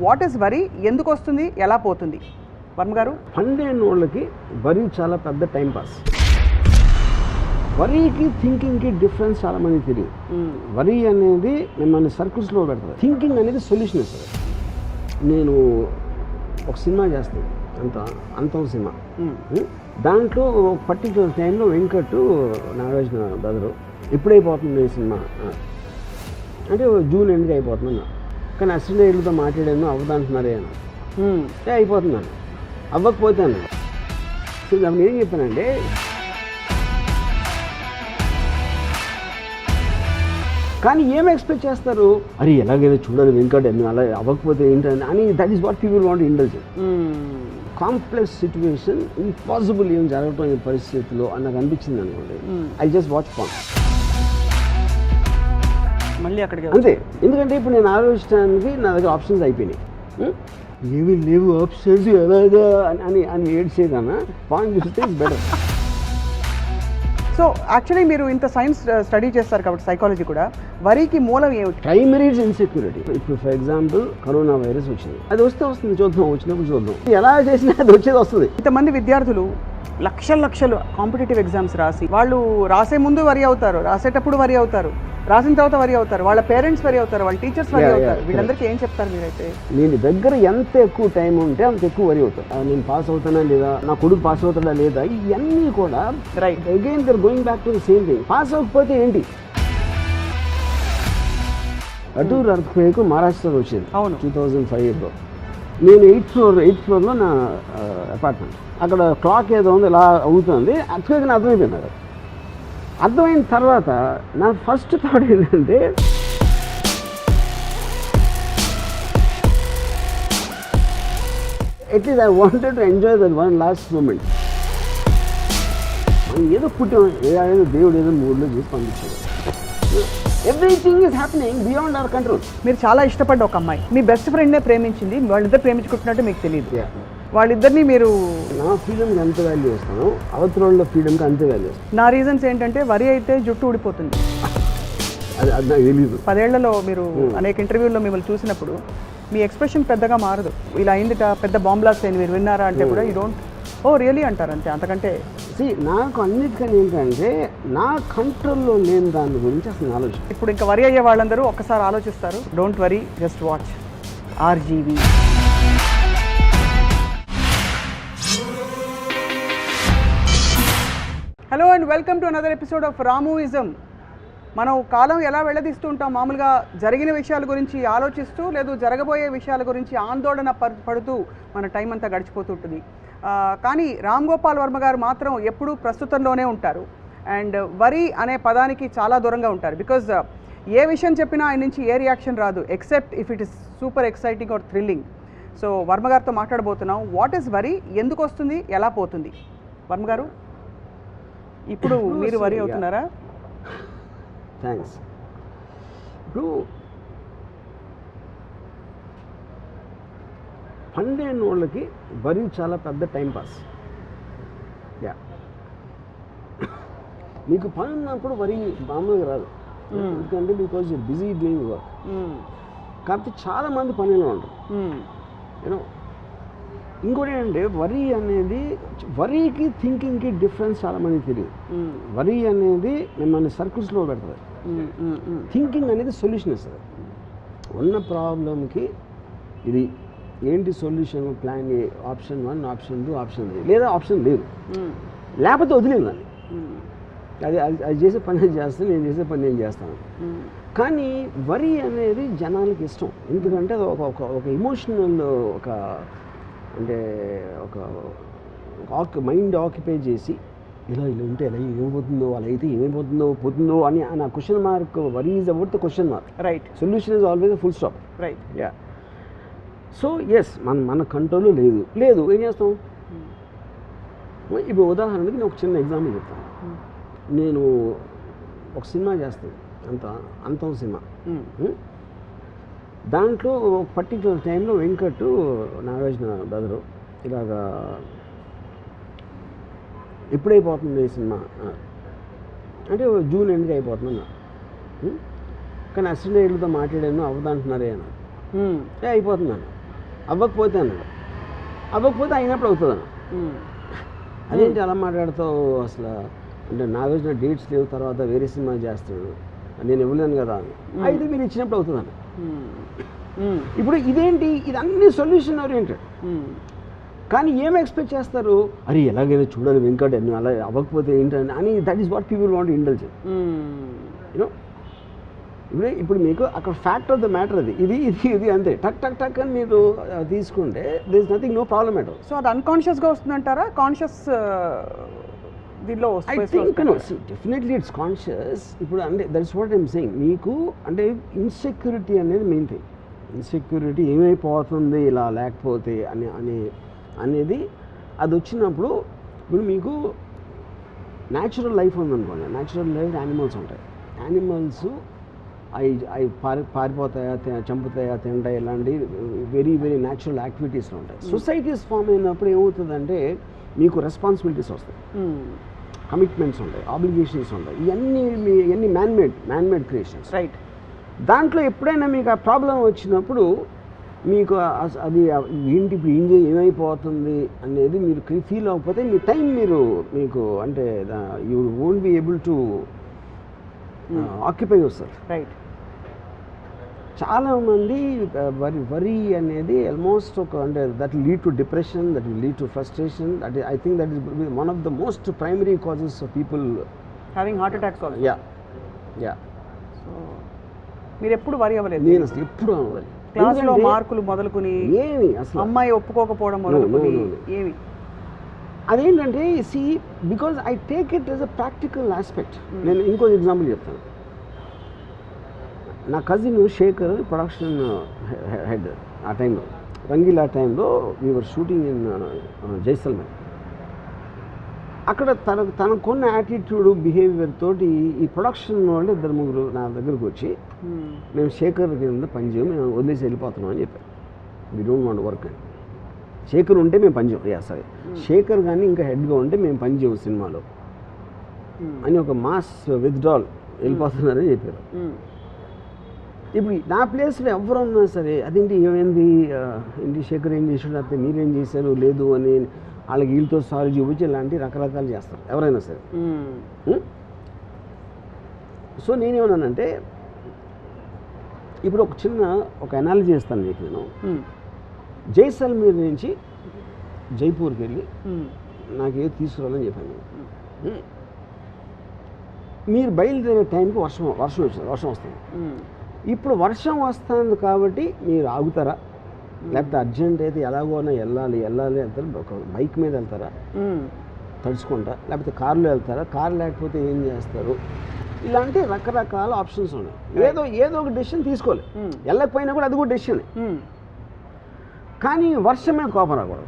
What is worry, ఎందుకు వస్తుంది, ఎలా పోతుంది? వర్మ గారు, ఫండ్ అయిన వాళ్ళకి వరీ చాలా పెద్ద టైం పాస్. వరీకి థింకింగ్కి డిఫరెన్స్ చాలా మంది తెలియదు. వరీ అనేది మిమ్మల్ని సర్కిల్స్లో పెడుతుంది, థింకింగ్ అనేది సొల్యూషన్ ఇస్తుంది. నేను ఒక సినిమా చేస్తాను, అంతం సినిమా. దాంట్లో ఒక పర్టికులర్ టైంలో వెంకట్ నాగార్జున బ్రదరు ఎప్పుడైపోతుంది ఈ సినిమా అంటే జూన్ ఎండ్కి అయిపోతున్నాను, కానీ అసిస్టెంట్లతో మాట్లాడాను అవ్వదంటున్నారే అని. అయిపోతున్నాను, అవ్వకపోతాను. సో నేను ఏం చెప్పానంటే, కానీ ఏం ఎక్స్పెక్ట్ చేస్తారు, అరే ఎలాగైనా చూడాలి వెంకట్ అలా అవ్వకపోతే ఏంటని అని. That is what people want indulge. Complex situation, impossible ఏం జరగటం ఈ పరిస్థితిలో అని నాకు అనిపించింది అనుకోండి. ఐ జస్ట్ వాచ్ ఫాన్ మళ్ళీ అక్కడికి అంతే. ఎందుకంటే ఇప్పుడు నేను ఆలోచించడానికి నా దగ్గర ఆప్షన్స్ అయిపోయినాయి. ఏమీ లేవు ఆప్షన్స్ ఎలాగా అని అని ఏడ్చే కన్నా పాయింట్ చూస్తే ఇట్స్ బెటర్. సో యాక్చువల్లీ మీరు ఇంత సైన్స్ స్టడీ చేస్తారు కాబట్టి సైకాలజీ కూడా, వరీకి మూలం ఏమిటి? Primary insecurity. ఇప్పుడు ఫర్ ఎగ్జాంపుల్ కరోనా వైరస్ వచ్చింది, అది వస్తుంది, చూద్దాం, వచ్చినప్పుడు చూద్దాం, ఎలా చేసినా అది వచ్చేది వస్తుంది. ఇంతమంది విద్యార్థులు లక్షలు కాంపిటేటివ్ ఎగ్జామ్స్ రాసి, వాళ్ళు రాసే ముందు వరి అవుతారు, రాసేటప్పుడు వరి అవుతారు, రాసిన తర్వాత వరి అవుతారు, వాళ్ళ పేరెంట్స్ వరి అవుతారు, వాళ్ళ టీచర్స్ వరి అవుతారు. వీళ్ళందరికీ ఏం చెప్తారు మీరైతే? నేను దగ్గర ఎంత ఎక్కువ టైం ఉంటే అంత ఎక్కువ వరి అవుతాను. నేను పాస్ అవుతానా లేదా, నా కొడుకు పాస్ అవుతాడా లేదా, ఇవన్నీ కూడా right. Again they're going back to the same thing. Pass అవ్వకపోతే ఏంటి? అటూర్ ఎర్త్క్వేక్ మహారాష్ట్రలో వచ్చింది 2005లో. నేను ఎయిత్ ఫ్లోర్లో నా అపార్ట్మెంట్. అక్కడ క్లాక్ ఏదో ఉంది, ఇలా అవుతుంది. ఎర్త్క్వేక్ అర్థమైపోయింది. అర్థమైన తర్వాత నా ఫస్ట్ థాట్ ఏంటంటే, at least I wanted to enjoy that one last moment. మనం ఏదో పుట్టాం, ఏదో దేవుడు ఏదో మూడ్లో చేసి పంపించాడు. Everything is happening beyond our control. మీరు చాలా ఇష్టపడ్డ ఒక అమ్మాయి మీ బెస్ట్ ఫ్రెండ్నే ప్రేమించింది, వాళ్ళిద్దరు ప్రేమించుకుంటున్నట్టు మీకు తెలియదు. వాళ్ళిద్దరిని మీరు, నా ఫ్రీడమ్కి ఎంత వాల్యూ ఇస్తాను, అవతల ఫ్రీడమ్కి అంతే వాల్యూ ఇస్తాను. నా రీజన్స్ ఏంటంటే, వరి అయితే జుట్టు ఊడిపోతుంది, అది నాకు తెలీదు. 10 ఏళ్లలో మీరు అనేక ఇంటర్వ్యూల్లో మిమ్మల్ని చూసినప్పుడు మీ ఎక్స్ప్రెషన్ పెద్దగా మారదు. ఇలా అయిందిట, పెద్ద బాంబ్ బ్లాస్ట్ అయింది, మీరు విన్నారా అంటే కూడా యూ డోంట్ ఓ రియలీ అంటారు అంతే. అంతకంటే నాకు అన్నిటికన్నా ఏంటంటే, నా కంట్రోల్లో లేని దాని గురించి అసలు ఆలోచన. ఇప్పుడు ఇంకా వరి అయ్యే వాళ్ళందరూ ఒక్కసారి ఆలోచిస్తారు. Don't worry, just watch RGV. Hello and welcome to another episode of Ramuism. మనం కాలం ఎలా వెళ్ళదీస్తూ ఉంటాం, మామూలుగా జరిగిన విషయాల గురించి ఆలోచిస్తూ, లేదు జరగబోయే విషయాల గురించి ఆందోళన పడుతూ మన టైం అంతా గడిచిపోతుంటుంది. కానీ రామ్ గోపాల్ వర్మ గారు మాత్రం ఎప్పుడూ ప్రస్తుతంలోనే ఉంటారు. అండ్ వరి అనే పదానికి చాలా దూరంగా ఉంటారు. బికాజ్ ఏ విషయం చెప్పినా ఆయన నుంచి ఏ రియాక్షన్ రాదు, except if it is super exciting or thrilling. So Varma గారితో మాట్లాడబోతున్నాం. వాట్ ఈస్ వరి, ఎందుకు వస్తుంది, ఎలా పోతుంది? వర్మ గారు, ఇప్పుడు మీరు వరి అవుతున్నారా? థ్యాంక్స్. ఇప్పుడు ఫండ్ అయిన వాళ్ళకి వరి చాలా పెద్ద టైం పాస్. మీకు పని ఉన్నప్పుడు వరి మామూలుగా రాదు, ఎందుకంటే because you busy doing work. కాబట్టి చాలామంది పనిలో ఉంటారు. యూనో, ఇంకోటి ఏంటంటే, వరీ అనేది, వరీకి థింకింగ్కి డిఫరెన్స్ చాలా మంది తెలియదు. వరీ అనేది మిమ్మల్ని సర్కిల్స్లో పెడుతుంది, థింకింగ్ అనేది సొల్యూషన్ ఇస్తుంది. ఉన్న ప్రాబ్లంకి ఇది ఏంటి solution, plan A, option 1, option 2, option 3, లేదా ఆప్షన్ లేదు, లేకపోతే వదిలేదు దాన్ని. అది చేసే పని నేను చేస్తాను, నేను చేసే పని నేను చేస్తాను. కానీ వరీ అనేది జనాలకి ఇష్టం, ఎందుకంటే అది ఒక ఎమోషనల్, ఒక అంటే ఒక మైండ్ ఆక్యుపై చేసి, ఇలా ఉంటే ఎలా ఏమైపోతుందో, అలా అయితే పోతుందో అని ఆ question mark. Worry is about the question mark. Right. Solution is always full stop. Right. Yeah. So yes, మన కంట్రోల్లో లేదు, ఏం చేస్తాం? ఇప్పుడు ఉదాహరణకి నేను ఒక చిన్న ఎగ్జాంపుల్ చెప్తాను. నేను ఒక సినిమా చేస్తాను, అంతం సినిమా. దాంట్లో ఒక పర్టికులర్ టైంలో వెంకట్ నాగార్జున బ్రదరు ఇలాగా ఎప్పుడైపోతుంది ఈ సినిమా అంటే జూన్ ఎండ్కి అయిపోతుంది, కానీ అసిస్టెంట్లతో మాట్లాడాను అవ్వదంటున్నారే అని. అయిపోతున్నాను, అవ్వకపోతే అన్నాడు. అవ్వకపోతే అయినప్పుడు అవుతుంది అన్న. అదేంటి అలా మాట్లాడుతావు అసలు అంటే నాకు వచ్చిన డేట్స్ లేవు, తర్వాత వేరే సినిమా చేస్తాడు, నేను ఇవ్వలేను కదా అని. అయితే మీరు ఇచ్చినప్పుడు అవుతుంది అన్న. ఇప్పుడు ఇదేంటి, ఇది అన్ని సొల్యూషన్ ఓరియంటెడ్. కానీ ఏం ఎక్స్పెక్ట్ చేస్తారు, అరే ఎలాగైనా చూడాలి వెంకట్ అలా అవ్వకపోతే ఏంటని అని. That is what people want indulge. You know ఇప్పుడు మీకు అక్కడ ఫ్యాక్ట్ ఆఫ్ ద మ్యాటర్ అది, ఇది ఇది ఇది అంతే, టక్ టక్ టక్ అని మీరు తీసుకుంటే there is nothing, no problem at all. So అది అన్కాన్షియస్గా వస్తుందంటారా, కాన్షియస్ దీనిలో? I think definitely it's conscious. ఇప్పుడు అంటే దట్స్ వాట్ ఐమ్ సెయింగ్. మీకు అంటే ఇన్సెక్యూరిటీ అనేది మెయిన్ థింగ్. ఇన్సెక్యూరిటీ ఏమైపోతుంది ఇలా లేకపోతే అనేది అది వచ్చినప్పుడు, ఇప్పుడు మీకు న్యాచురల్ లైఫ్ ఉందనుకోండి, న్యాచురల్ లైఫ్ యానిమల్స్ ఉంటాయి. యానిమల్స్ అవి పారిపోతాయా, చంపుతాయా, తింటాయి, ఇలాంటి వెరీ వెరీ న్యాచురల్ యాక్టివిటీస్లో ఉంటాయి. సొసైటీస్ ఫామ్ అయినప్పుడు ఏమవుతుందంటే మీకు రెస్పాన్సిబిలిటీస్ వస్తాయి, కమిట్మెంట్స్ ఉంటాయి, ఆబ్లిగేషన్స్ ఉంటాయి. ఇవన్నీ మ్యాన్మేడ్ క్రియేషన్స్. రైట్. దాంట్లో ఎప్పుడైనా మీకు ఆ ప్రాబ్లం వచ్చినప్పుడు మీకు అది ఏంటి ఇప్పుడు ఏమైపోతుంది అనేది మీరు ఫీల్ అవ్వకపోతే మీ టైం మీకు అంటే you won't be able to occupy your self. Right. చాలామంది వరీ అనేది ఆల్మోస్ట్ అంటే that will lead to depression, that will lead to frustration. That I think that is one of the most primary causes of people having heart attacks also. Yeah. So మీరు ఎప్పుడు వరి అవ్వలేదు? నేను అసలు ఎప్పుడు అవ్వలేదు. క్లాస్లో మార్కులు మొదలుకుని ఏమి అసలు అమ్మాయి ఒప్పుకోకపోవడం మొదలుకుని ఏమి అదేంటంటే see because I take it as a practical aspect. నేను ఇంకో ఎగ్జాంపుల్ చెప్తాను. నా కజిన్ శేఖర్ ప్రొడక్షన్ హెడ్ ఆ టైంలో, రంగీలా టైంలో we were shooting in Jaisalmer. అక్కడ తనకున్న యాటిట్యూడ్ బిహేవియర్ తోటి ఈ ప్రొడక్షన్ వాళ్ళు 2-3 నా దగ్గరకు వచ్చి మేము శేఖర్ కింద పనిచేయం, మేము వదిలేసి వెళ్ళిపోతున్నాం అని చెప్పారు. వీ డోంట్ వాంట్ వర్క్ అని. శేఖర్ ఉంటే మేము పనిచేయం, సరే శేఖర్ కానీ ఇంకా హెడ్గా ఉంటే మేము పనిచేయం సినిమాలో అని ఒక మాస్ విత్డ్రాల్ వెళ్ళిపోతున్నారని చెప్పారు. ఇప్పుడు నా ప్లేస్లో ఎవరు ఉన్నా సరే అదేంటి ఏమైంది, ఏంటి శేఖర్ ఏం చేసాడు, అయితే మీరేం చేశారు లేదు అని వాళ్ళకి వీళ్ళతో సారీ చూపించి ఇలాంటి రకరకాలు చేస్తారు ఎవరైనా సరే. సో నేనేమన్నానంటే ఇప్పుడు ఒక అనాలజీ చేస్తాను మీకు. నేను జైసల్మేర్ నుంచి జైపూర్కి వెళ్ళి నాకేదో తీసుకురావాలని చెప్పాను. మీరు బయలుదేరే టైంకి వర్షం వస్తుంది. ఇప్పుడు వర్షం వస్తుంది కాబట్టి మీరు ఆగుతారా, లేకపోతే అర్జెంట్ అయితే ఎలాగోనా వెళ్ళాలి వెళ్తారు, ఒక బైక్ మీద వెళ్తారా తడుచుకుంటా, లేకపోతే కారులో వెళ్తారా, కారు లేకపోతే ఏం చేస్తారు, ఇలాంటి రకరకాల ఆప్షన్స్ ఉన్నాయి. ఏదో ఒక డెసిషన్ తీసుకోవాలి. వెళ్ళకపోయినా కూడా అది కూడా డెసిషన్. కానీ వర్షం మీద కోపం రాకూడదు.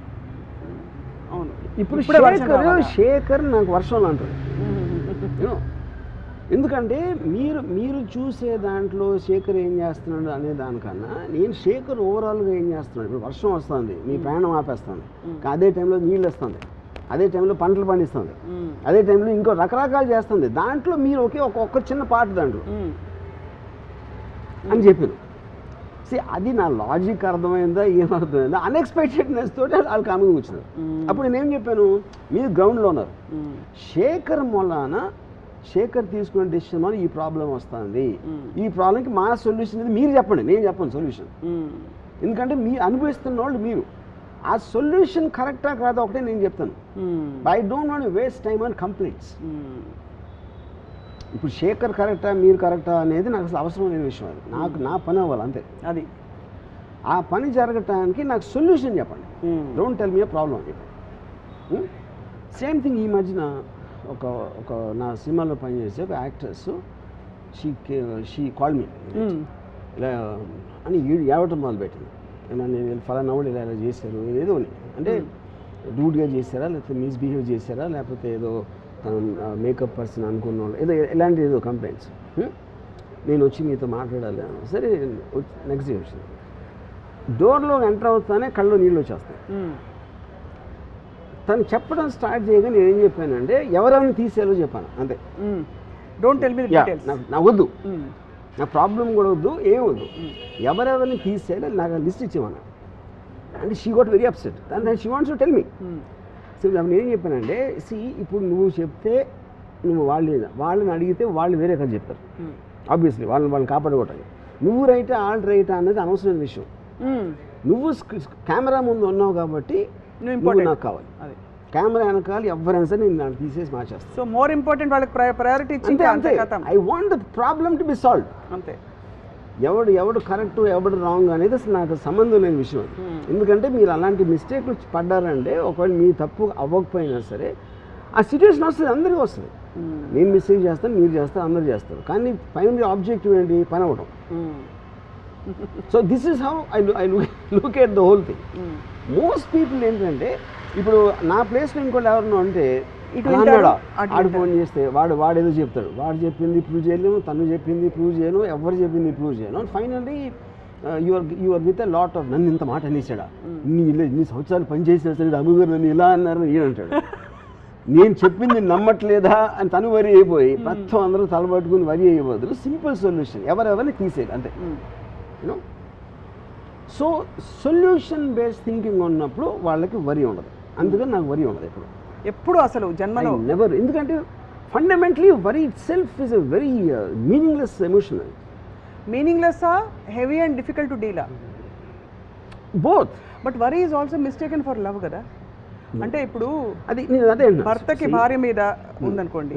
అవును. ఇప్పుడు శేఖర్ నాకు వర్షంలో అంటారు. ఎందుకంటే మీరు చూసే దాంట్లో శేఖర్ ఏం చేస్తున్నాడు అనే దానికన్నా నేను శేఖర్ ఓవరాల్గా ఏం చేస్తున్నాడు. ఇప్పుడు వర్షం వస్తుంది, మీ ప్రయాణం ఆపేస్తుంది, అదే టైంలో నీళ్ళు వస్తుంది, అదే టైంలో పంటలు పండిస్తుంది, అదే టైంలో ఇంకో రకరకాలు చేస్తుంది. దాంట్లో మీరు ఒక్క చిన్న పార్ట్ దాంట్లో అని చెప్పాను. అది నా లాజిక్ అర్థమైందా ఏమర్థమైందా, అన్ఎక్స్పెక్టెడ్నెస్ తోటి వాళ్ళు కామెంట్ కూర్చున్నారు. అప్పుడు నేనేం చెప్పాను, మీరు గ్రౌండ్లో ఉన్నారు, శేఖర్ తీసుకునే డెసిషన్ వల్ల ఈ ప్రాబ్లం వస్తుంది, ఈ ప్రాబ్లంకి మా సొల్యూషన్ ఇది మీరు చెప్పండి, నేను చెప్పను సొల్యూషన్. ఎందుకంటే మీరు అనుభవిస్తున్న వాళ్ళు మీరు, ఆ సొల్యూషన్ కరెక్టా కాదా ఒకటే నేను చెప్తాను. I don't want waste time on complaints. ఇప్పుడు శేఖర్ కరెక్టా మీరు కరెక్టా అనేది నాకు అసలు అవసరం లేని విషయం. అది నా పని అవ్వాలి అంతే. అది ఆ పని జరగటానికి నాకు సొల్యూషన్ చెప్పండి. Don't tell me A problem అని చెప్పండి. సేమ్ థింగ్ ఈ మధ్యన ఒక నా సినిమాలో పనిచేసే ఒక యాక్ట్రెస్ షీ కాల్ మీ ఇలా అని ఏడవటం మొదలుపెట్టింది. నేను ఫలానా వాళ్ళు ఇలా చేశారు ఏదో అంటే రూడ్గా చేశారా, లేకపోతే మిస్బిహేవ్ చేశారా, లేకపోతే ఏదో మేకప్ పర్సన్ అనుకున్న వాళ్ళు ఏదో కంప్లైంట్స్. నేను వచ్చి మీతో మాట్లాడాలి. సరే నెక్స్ట్ డే వచ్చింది. డోర్లో ఎంటర్ అవుతానే కళ్ళు నీళ్ళు వచ్చేస్తాయి. తను చెప్పడం స్టార్ట్ చేయగా నేను ఏం చెప్పానంటే ఎవరెవరిని తీసేయాలో చెప్పాను అంతే. Don't tell me the details. నాకు వద్దు, నా ప్రాబ్లం కూడా వద్దు, ఏం వద్దు, ఎవరెవరిని తీసేయాలో నాకు లిస్ట్ ఇచ్చేమన్నా. అంటే she got very upset and she wants to tell me. So నేను ఏం చెప్పానంటే ఇప్పుడు నువ్వు చెప్తే నువ్వు వాళ్ళని అడిగితే వాళ్ళు వేరే కథ చెప్తారు ఆబ్వియస్లీ వాళ్ళని కాపాడుకోవటానికి. నువ్వు రైటా వాళ్ళు రైటా అనేది అనవసరమైన విషయం. నువ్వు కెమెరా ముందు ఉన్నావు కాబట్టి నువ్వు నాకు కావాలి. కెమెరా వెనకాల ఎవరైనా సరే నేను నాకు తీసేసి మార్చేస్తాను. సో మోర్ ఇంపార్టెంట్ వాళ్ళకి ప్రయారిటీ ఇచ్చింది. అంతే. I want the problem to be solved. అంతే. ఎవడు కరెక్ట్ ఎవడు రాంగ్ అనేది అసలు నాకు సంబంధం లేని విషయం. ఎందుకంటే మీరు అలాంటి మిస్టేక్లు పడ్డారంటే ఒకవేళ మీ తప్పు అవ్వకపోయినా సరే ఆ సిచ్యువేషన్ వస్తుంది, అందరికీ వస్తుంది. నేను మిస్టేక్ చేస్తాను, మీరు చేస్తారు, అందరూ చేస్తారు. కానీ ఫైనల్ ఆబ్జెక్టివ్ ఏంటి? పని అవ్వడం. So this is how I look at the whole thing. Most people ఏంటంటే ఇప్పుడు నా ప్లేస్లో ఇంకోటి ఎవరన్నా అంటే ఆడు ఫోన్ చేస్తే వాడు ఏదో చెప్తాడు, వాడు చెప్పింది ప్రూవ్ చేయలేము, తను చెప్పింది ప్రూవ్ చేయను, ఎవరు చెప్పింది ప్రూవ్ చేయను. And finally your with a lot of నన్ను ఇంత మాట అనేసాడా, ఇన్ని సంవత్సరాలు పనిచేసినా సరే అమ్మగారు నన్ను ఇలా అన్నారు ఈయనంటాడు. నేను చెప్పింది నమ్మట్లేదా అని తను వరి అయిపోయి మొత్తం అందరూ తలబట్టుకుని వరి అయిపోదు. సింపుల్ సొల్యూషన్, ఎవరెవరిని తీసేది అంతే. You know, so solution based thinking ఉన్నప్పుడు వాళ్ళకి వరి ఉండదు. అందుకని నాకు వరి ఉండదు ఎప్పుడు అసలు జన్మలో నెవర్. ఎందుకంటే ఫండమెంటలీ వరి it self is a very meaningless emotion. Meaningless heavy and difficult to deal both. But worry is also mistaken for love కదా. అంటే ఇప్పుడు అది అదే భర్తకి భార్య మీద ఉందనుకోండి,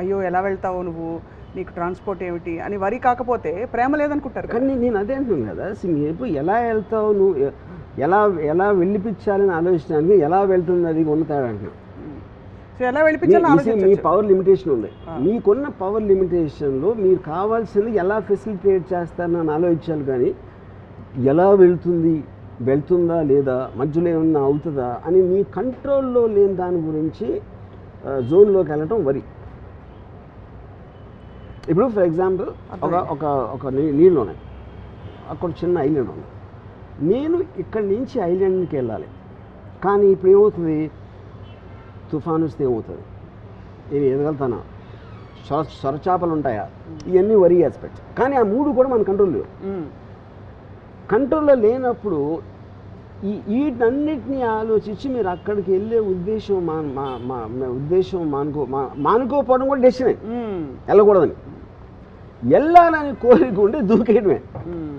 అయ్యో ఎలా వెళ్తావు నువ్వు, నీకు ట్రాన్స్పోర్ట్ ఏమిటి అని వరి కాకపోతే ప్రేమ లేదనుకుంటారు. కానీ నేను అదే అంటున్నాను కదా, ఎప్పుడు ఎలా వెళ్తావు నువ్వు, ఎలా వెళ్ళిపించాలని ఆలోచించడానికి ఎలా వెళ్తుంది అది ఉన్న తేడా అంటున్నాను. సో ఎలా వెళ్ళిపించాలని మీ పవర్ లిమిటేషన్ ఉంది. మీకున్న పవర్ లిమిటేషన్లో మీరు కావాల్సింది ఎలా ఫెసిలిటేట్ చేస్తారని ఆలోచించాలి. కానీ ఎలా వెళ్తుందా లేదా, మధ్యలో ఏమన్నా అవుతుందా అని మీ కంట్రోల్లో లేని దాని గురించి జోన్లోకి వెళ్ళటం వరి. ఇప్పుడు ఫర్ ఎగ్జాంపుల్ ఒక నీళ్ళు ఉన్నాయి, అక్కడ చిన్న ఐలాండ్ ఉంది. నేను ఇక్కడి నుంచి ఐలాండ్కి వెళ్ళాలి, కానీ ఇప్పుడు ఏమవుతుంది, తుఫాను వస్తే ఏమవుతుంది, నేను ఎదగలుగుతానా, సొరచాపలు ఉంటాయా, ఇవన్నీ వరి ఆస్పెక్ట్స్. కానీ ఆ మూడు కూడా మన కంట్రోల్ లేవు. కంట్రోల్లో లేనప్పుడు వీటన్నిటినీ ఆలోచించి మీరు అక్కడికి వెళ్ళే ఉద్దేశం మానుకోపోవడం కూడా డెసిషనే, వెళ్ళకూడదని. వెళ్ళాలని కోరిక ఉంటే దూకేయడమే,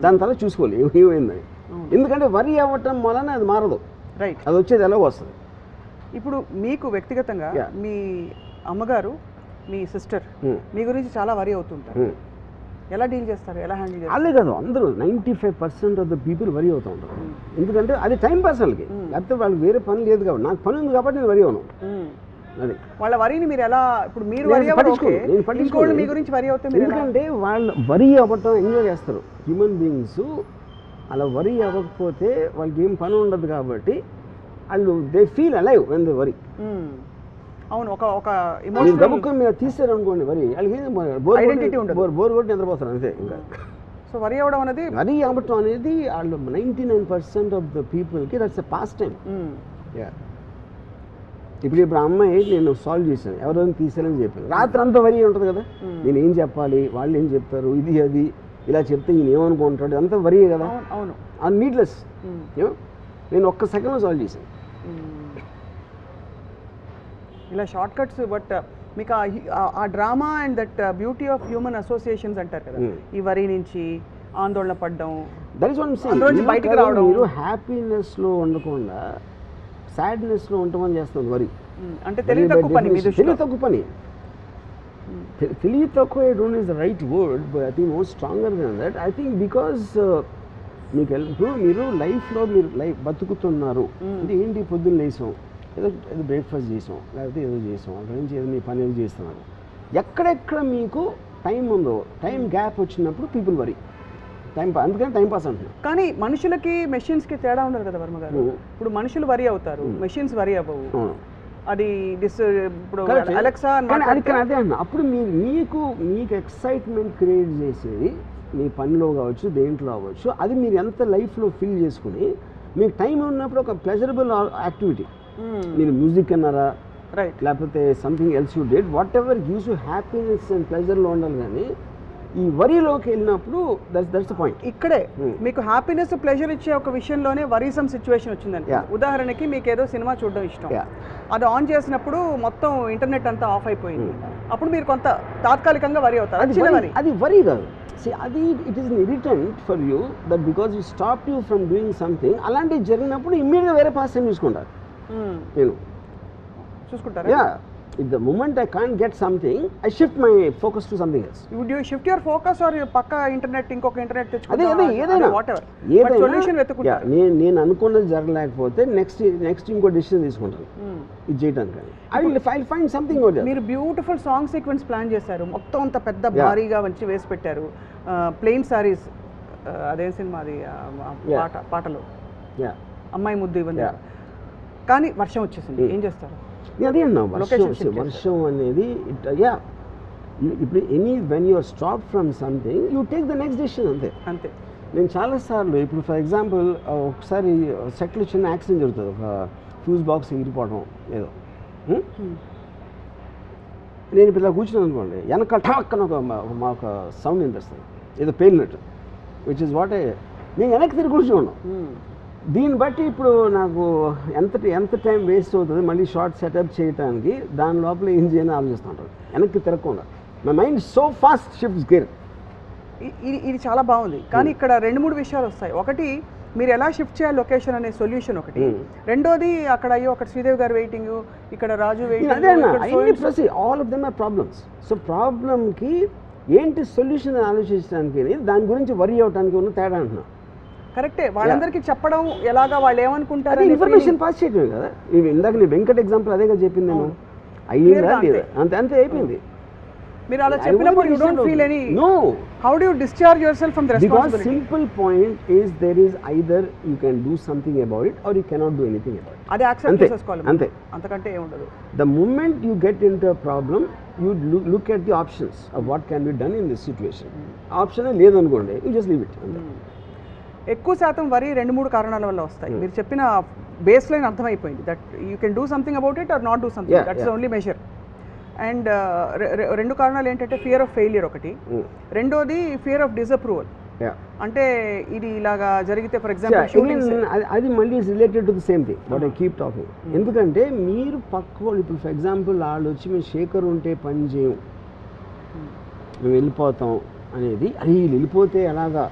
దాని తర్వాత చూసుకోవాలి ఏమైందని. ఎందుకంటే వరి అవ్వటం వలన అది మారదు, రైట్, అది వచ్చేది ఎలాగో వస్తుంది. ఇప్పుడు మీకు వ్యక్తిగతంగా మీ అమ్మగారు, మీ సిస్టర్ మీ గురించి చాలా వరి అవుతుంటారు. ఎలా డీల్ చేస్తారు, ఎలా హ్యాండిల్ చేస్తారు? అదే కాదు, అందరూ 95% ఆఫ్ ద పీపుల్ వరి అవుతూ ఉంటారు. ఎందుకంటే అది టైం పాస్ వాళ్ళకి, లేకపోతే వాళ్ళకి వేరే పని లేదు కాబట్టి. నాకు పని ఉంది కాబట్టి నేను వరి అవును. అది వాళ్ళ వరిని మీరు ఎలా, ఇప్పుడు మీరు పట్టించుకోండి మీ గురించి వరి అవుతే, ఎందుకంటే వాళ్ళు వరి అవ్వటం ఎంజాయ్ చేస్తారు. హ్యూమన్ బీయింగ్స్ అలా వరి అవ్వకపోతే వాళ్ళకి ఏం పని ఉండదు కాబట్టి వాళ్ళు they feel alive when they వరి. అవును, ఒక ఎమోషన్ గబుక్కని మీరు తీసారు అనుకోండి వరి, వాళ్ళకి బోర్ కొట్టి నిద్రపోతారు అంతే. ఇంకా సో వరి అవ్వడం అనేది, వరి అవ్వటం అనేది వాళ్ళు 99% ఆఫ్ ద పీపుల్కి దట్స్ ఎ పాస్ టైం. ఇప్పుడు అమ్మాయి నేను సాల్వ్ చేశాను, ఎవరైనా తీసారని చెప్పాను, రాత్రి అంతా వరి ఉంటుంది కదా, నేను ఏం చెప్పాలి, వాళ్ళు ఏం చెప్తారు, ఇది అది ఇలా చెప్తే ఈయన ఏమనుకుంటాడు, అంతా వరియే కదా. అవును, అది నీడ్లెస్. నేను ఒక్క సెకండ్లో సాల్వ్ చేశాను. ఇలా షార్ట్ కట్స్. బట్ మీకు ఆ drama and that beauty of human associations అంటారు కదా, ఈ వరి నుంచి ఆందోళన పడ్డం, that is what I am saying. బయటికి రావడం, మీరు హ్యాపీనెస్లో ఉండకుండా సాడ్నెస్లో ఉండమని చేస్తుంది వరి. అంటే తెలివి తక్కువ పని. తెలివి తక్కువ I don't is the right word, but I think more stronger then that. I think because మీకు ఇప్పుడు మీరు లైఫ్లో మీరు బతుకుతున్నారు అంటే ఏంటి, పొద్దున్న లేసాం, ఏదో బ్రేక్ఫాస్ట్ చేసాం, లేకపోతే ఏదో చేసాం, అక్కడి నుంచి ఏదో మీ పని ఏదో చేస్తున్నారు. ఎక్కడెక్కడ మీకు టైం ఉందో, టైం గ్యాప్ వచ్చినప్పుడు పీపుల్ వరి, అందుకని టైం పాస్ అంటున్నారు. కానీ మనుషులకి మెషిన్స్కి తేడా ఉండదు కదా వర్మ గారు. ఇప్పుడు మనుషులు వరి అవుతారు, మెషిన్స్ వరి అవ్వవు. అది ఇప్పుడు అలెక్సా అదే అన్న. అప్పుడు మీకు ఎక్సైట్మెంట్ క్రియేట్ చేసేది మీ పనిలో కావచ్చు, దేంట్లో అవ్వచ్చు, అది మీరు ఎంత లైఫ్లో ఫీల్ చేసుకుని మీకు టైం ఉన్నప్పుడు ఒక ప్లెజరబుల్ యాక్టివిటీ, మీరు మ్యూజిక్ అన్నారా, రైట్, లేకపోతే something else you did, whatever gives you happiness and ప్లెజర్లో ఉండాలి. కానీ ఈ వరిలోకి వెళ్ళినప్పుడు దట్స్ ద పాయింట్. ఇక్కడే మీకు హ్యాపీనెస్ ప్లెజర్ ఇచ్చే ఒక విషయంలోనే వరీసమ్ సిచ్యువేషన్ వచ్చిందండి. ఉదాహరణకి మీకు ఏదో సినిమా చూడడం ఇష్టం, అది ఆన్ చేసినప్పుడు మొత్తం ఇంటర్నెట్ అంతా ఆఫ్ అయిపోయింది, అప్పుడు మీరు కొంత తాత్కాలికంగా వరి అవుతారు. అది వరి కాదు. అది it is an irritant for you that because you stop you from doing something. అలాంటివి జరిగినప్పుడు ఇమ్మీడియట్గా వేరే పాస్ టైం చూసుకుంటారు. నేను చూసుకుంటారా? If the moment I can't get something, I shift my focus to something else. Would you shift your focus or పక్క internet ఇంకొక internet తెచ్చుకుంటా? అదే ఏదైనా whatever. But solution వెతుకుంటా. నేను అనుకున్నది జరగలేకపోతే నెక్స్ట్ ఇంకో డెసిషన్ తీసుకుంటాను ఇది చేయడానికి. I'll find something over there. మీరు బ్యూటిఫుల్ సాంగ్ సీక్వెన్స్ ప్లాన్ చేశారు, మొత్తం అంత పెద్ద భారీగా మంచి వేసి పెట్టారు. ప్లెయిన్ సారీస్, అదే సినిమా అది పాటలు అమ్మాయి ముద్దు ఇవ్వండి, కానీ వర్షం వచ్చేసింది, ఏం చేస్తారు? అదే అన్నా, వర్షం అనేది ఇప్పుడు when you are stop from something you take the next decision. అంతే. నేను చాలాసార్లు ఇప్పుడు ఫర్ ఎగ్జాంపుల్ ఒకసారి సెట్లో చిన్న యాక్సిడెంట్ జరుగుతుంది, ఒక ఫ్యూజ్ బాక్స్ ఎగిరిపోవడం ఏదో. నేను ఇప్పుడు ఇలా కూర్చున్నాను అనుకోండి, వెనక ఠాక్కన ఒక సౌండ్ వినిపిస్తుంది, ఏదో పేలినట్టు, విచ్ ఇస్ వాట్ నేను వెనక్కి తిరిగి కూర్చున్నాను. దీన్ని బట్టి ఇప్పుడు నాకు ఎంత టైం వేస్ట్ అవుతుంది మళ్ళీ షార్ట్ సెటప్ చేయడానికి, దాని లోపల ఏం చేయాలని ఆలోచిస్తుంటారు వెనక్కి తిరగకుండా. My mind so fast shifts gear. ఇది చాలా బాగుంది, కానీ ఇక్కడ 2-3 విషయాలు వస్తాయి. ఒకటి, మీరు ఎలా షిఫ్ట్ చేయాలి లొకేషన్ అనే సొల్యూషన్ ఒకటి. రెండోది, అక్కడ అక్కడ శ్రీదేవి గారు వెయిటింగ్, ఇక్కడ Raju waiting, all of them are problems. So ప్రాబ్లమ్కి ఏంటి సొల్యూషన్ ఆలోచించడానికి, దాని గురించి వరి అవడానికి ఉన్న తేడా అంటున్నా. కరెక్టే, వాళ్ళందరికీ చెప్పడం ఎలాగా, వాళ్ళు ఏమనుకుంటారు, ఇన్ఫర్మేషన్ పాస్ చేయటమే కదా. ఇందాక నేను వెంకట్ ఎగ్జాంపుల్ అదేగా చెప్పింది నేను, అయ్యిందా లేదా అంతే అయిపోయింది. మీరు అలా చెప్పినప్పుడు you don't feel any how do you discharge yourself from the responsibility? Because simple point is there is either you can do something about it or you cannot do anything about it. అది accept చేసుకోవాలి, అంతే, అంతకంటే ఏం ఉండదు. The moment you get into a problem you look at the options of what can be done in this situation. Option లేదనుకోండి, you just leave it. ఎక్కువ శాతం వరి 2-3 కారణాల వల్ల వస్తాయి. మీరు చెప్పిన బేస్ లైన్ అర్థమైపోయింది, that you can do something about it are not do something, that's the only measure. And 2 కారణాలు ఏంటంటే ఫియర్ ఆఫ్ ఫెయిలియర్ ఒకటి, రెండోది ఫియర్ ఆఫ్ డిసప్రూవల్. అంటే ఇది ఇలాగా జరిగితే ఫర్ ఎగ్జాంపుల్ అది మళ్ళీ related to the same thing what I keep talking. ఎందుకంటే మీరు పక్క వాళ్ళు ఇప్పుడు ఫర్ ఎగ్జాంపుల్ వాళ్ళు వచ్చి మేము శేఖర్ ఉంటే పని చేయం, మేము వెళ్ళిపోతాం అనేది, అది వెళ్ళిపోతే ఎలాగా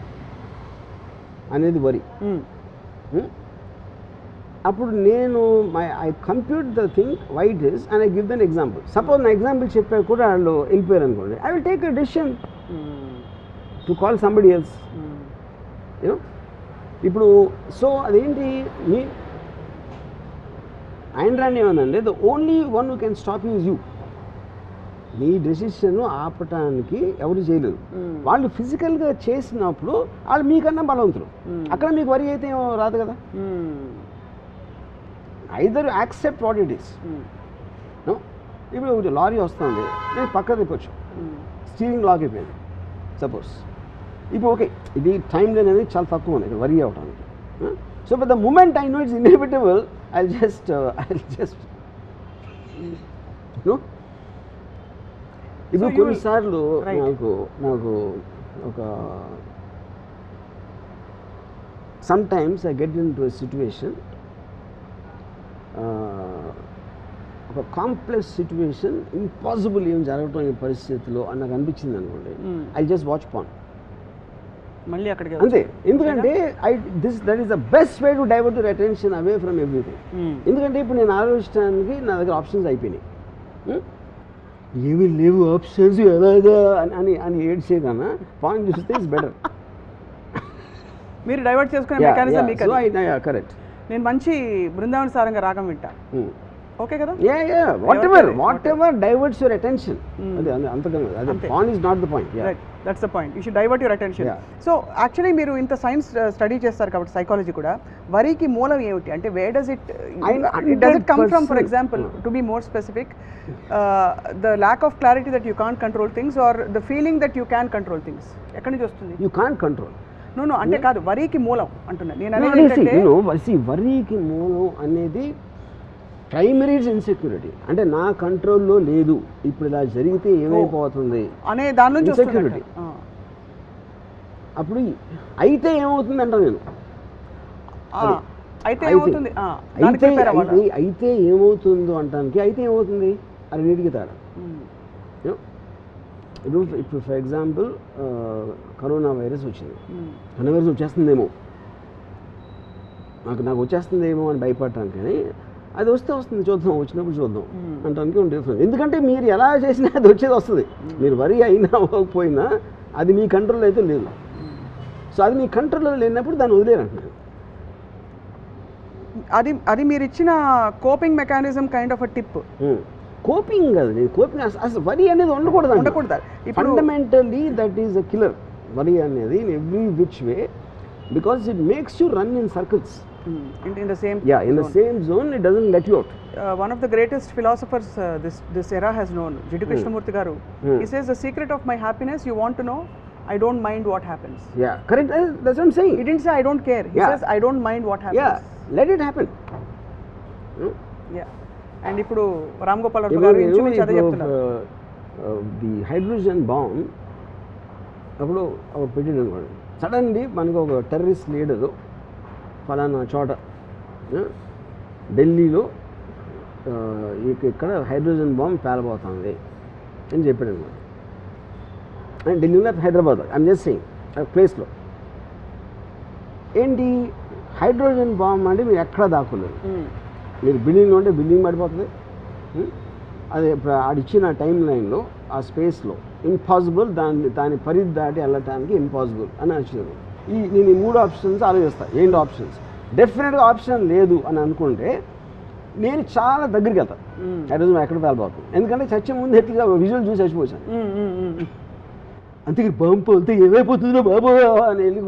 అనేది వరి. అప్పుడు నేను I compute the thing why it is and I give them example. Suppose నా ఎగ్జాంపుల్ చెప్పా కూడా వాళ్ళు వెళ్ళిపోయారు అనుకోండి, I will take a decision to call somebody else. You know ఇప్పుడు సో అదేంటి, ఆయన రాని ఏమనండి, the only one who can stop you is you. మీ డెసిషన్ ఆపటానికి ఎవరు చేయలేదు. వాళ్ళు ఫిజికల్గా చేసినప్పుడు వాళ్ళు మీకన్నా బలవంతులు, అక్కడ మీకు వరి అయితే రాదు కదా. Either accept what it is. ఇప్పుడు లారీ వస్తుంది, నేను పక్క తిప్పొచ్చు, స్టీరింగ్ లాక్ అయిపోయింది సపోజ్. ఇప్పుడు ఓకే, ఇది టైం లేని అనేది చాలా తక్కువ ఉంది ఇక్కడ వరి అవడానికి. So but the moment I know it's inevitable, I just ఇప్పుడు కొన్నిసార్లు నాకు ఒక sometimes I get into a situation, ఒక కాంప్లెక్స్ సిచ్యువేషన్, ఇంపాసిబుల్ ఏం జరగటం ఈ పరిస్థితిలో అని నాకు అనిపించింది అనుకోండి, ఐ జస్ట్ వాచ్ పాన్ మళ్ళీ అక్కడికి అంతే. ఎందుకంటే that is the best way to divert your attention away from everything. ఎందుకంటే ఇప్పుడు నేను ఆలోచించడానికి నా దగ్గర ఆప్షన్స్ అయిపోయినాయి, ఏమీ లేవు ఆప్షన్స్ ఎలాగా అని అని ఏడ్చే కన్నా పాయింట్ చూస్తే ఇట్స్ బెటర్. మీరు డైవర్ట్ చేసుకునే మెకానిజం మీకు. కరెక్ట్. నేను మంచి బృందావన సారంగా రాగం వింటా, ఓకే కదా? What ever diverts your attention, అదే అంతకన్నా అదే point is not the point. That's the point, you should divert your attention. So actually మీరు ఇంత సైన్స్ స్టడీ చేస్తారు కాబట్టి సైకాలజీ కూడా, వరికి మూలం ఏమిటి అంటే where does it come from? For example, to be more specific, the lack of clarity that you can't control things or the feeling that you can control things, ఎక్కడి నుంచి వస్తుంది? You can't control. నో అంటే కాదు, వరికి మూలం అంటున్నా నేను అనేది. వరికి మూలం అనేది ప్రైమరీ ఇన్సెక్యూరిటీ, అంటే నా కంట్రోల్లో లేదు, ఇప్పుడు ఇలా జరిగితే ఏమైపోతుంది అనే దాని నుంచి ఇన్సెక్యూరిటీ. అప్పుడు అయితే ఏమవుతుంది అంటాను నేను. అయితే ఏమవుతుంది అయితే ఏమవుతుందో అంటానికి అయితే ఏమవుతుంది అది నీటికి తేడా. ఇప్పుడు ఫర్ ఎగ్జాంపుల్ కరోనా వైరస్ వచ్చింది. కరోనా వైరస్ వచ్చేస్తుందేమో నాకు వచ్చేస్తుందేమో అని భయపడటానికి, కానీ అది వస్తుంది చూద్దాం, వచ్చినప్పుడు చూద్దాం అంటానికి డిఫరెన్స్. ఎందుకంటే మీరు ఎలా చేసినా అది వచ్చేది వస్తుంది. మీరు వరి అయినా అవ్వకపోయినా అది మీ కంట్రోల్ అయితే లేదు. సో అది మీ కంట్రోల్లో లేనప్పుడు దాన్ని వదిలేరంటున్నాను. అది మీరు ఇచ్చిన coping mechanism kind of a tip. Coping కాదు, కోపింగ్ అసలు వరి అనేది ఉండకూడదు. Fundamentally that is a killer వరి అనేది in every which way, because it makes you run in circles. In the same zone, it doesn't let you out. One of the greatest philosophers this era has known, Jiddu Krishnamurti garu. He says, the secret of my happiness, you want to know, I don't mind what happens. Yeah, correct. That's what I'm saying. He didn't say I don't care. He says I don't mind what happens. Yeah, let it happen. And ఇప్పుడు రామ్ గోపాల్ వర్మ గారు ఇంచుమించు అదే చెప్తున్నారు. The hydrogen bomb అప్పుడు పెట్టాడు అనుకోండి, suddenly మనకు ఒక టెర్రరిస్ట్ లీడరు ఫలానా చోట ఢిల్లీలో ఇక్కడ హైడ్రోజన్ బాంబ్ పేలబోతుంది అని చెప్పాడు అనమాట. ఢిల్లీలో హైదరాబాద్ ఐఎమ్ జస్ట్ సేయింగ్ ప్లేస్లో ఏంటి హైడ్రోజన్ బాంబ్ అంటే మీరు ఎక్కడ దాక్కున్నారు. మీరు బిల్డింగ్లో ఉంటే బిల్డింగ్ పడిపోతుంది. అదే ఆడిచ్చిన టైం లైన్లో ఆ స్పేస్లో ఇంపాసిబుల్, దాని పరిధి దాటి వెళ్ళటానికి ఇంపాసిబుల్ అని వచ్చింది. నేను ఈ 3 ఆప్షన్స్ ఆలోచిస్తాను. ఏంటి ఆప్షన్స్? డెఫినెట్గా ఆప్షన్ లేదు అని అనుకుంటే నేను చాలా దగ్గరికి వెళ్తాను. హైడ్రోజన్ ఎక్కడ పేలబోతుంది, ఎందుకంటే చచ్చే ముందు ఎట్లా విజువల్ చూసి చచ్చిపోయాను. అంతే బాంబు వెళ్తే ఏమైపోతుందో బాబు అని వెళ్ళి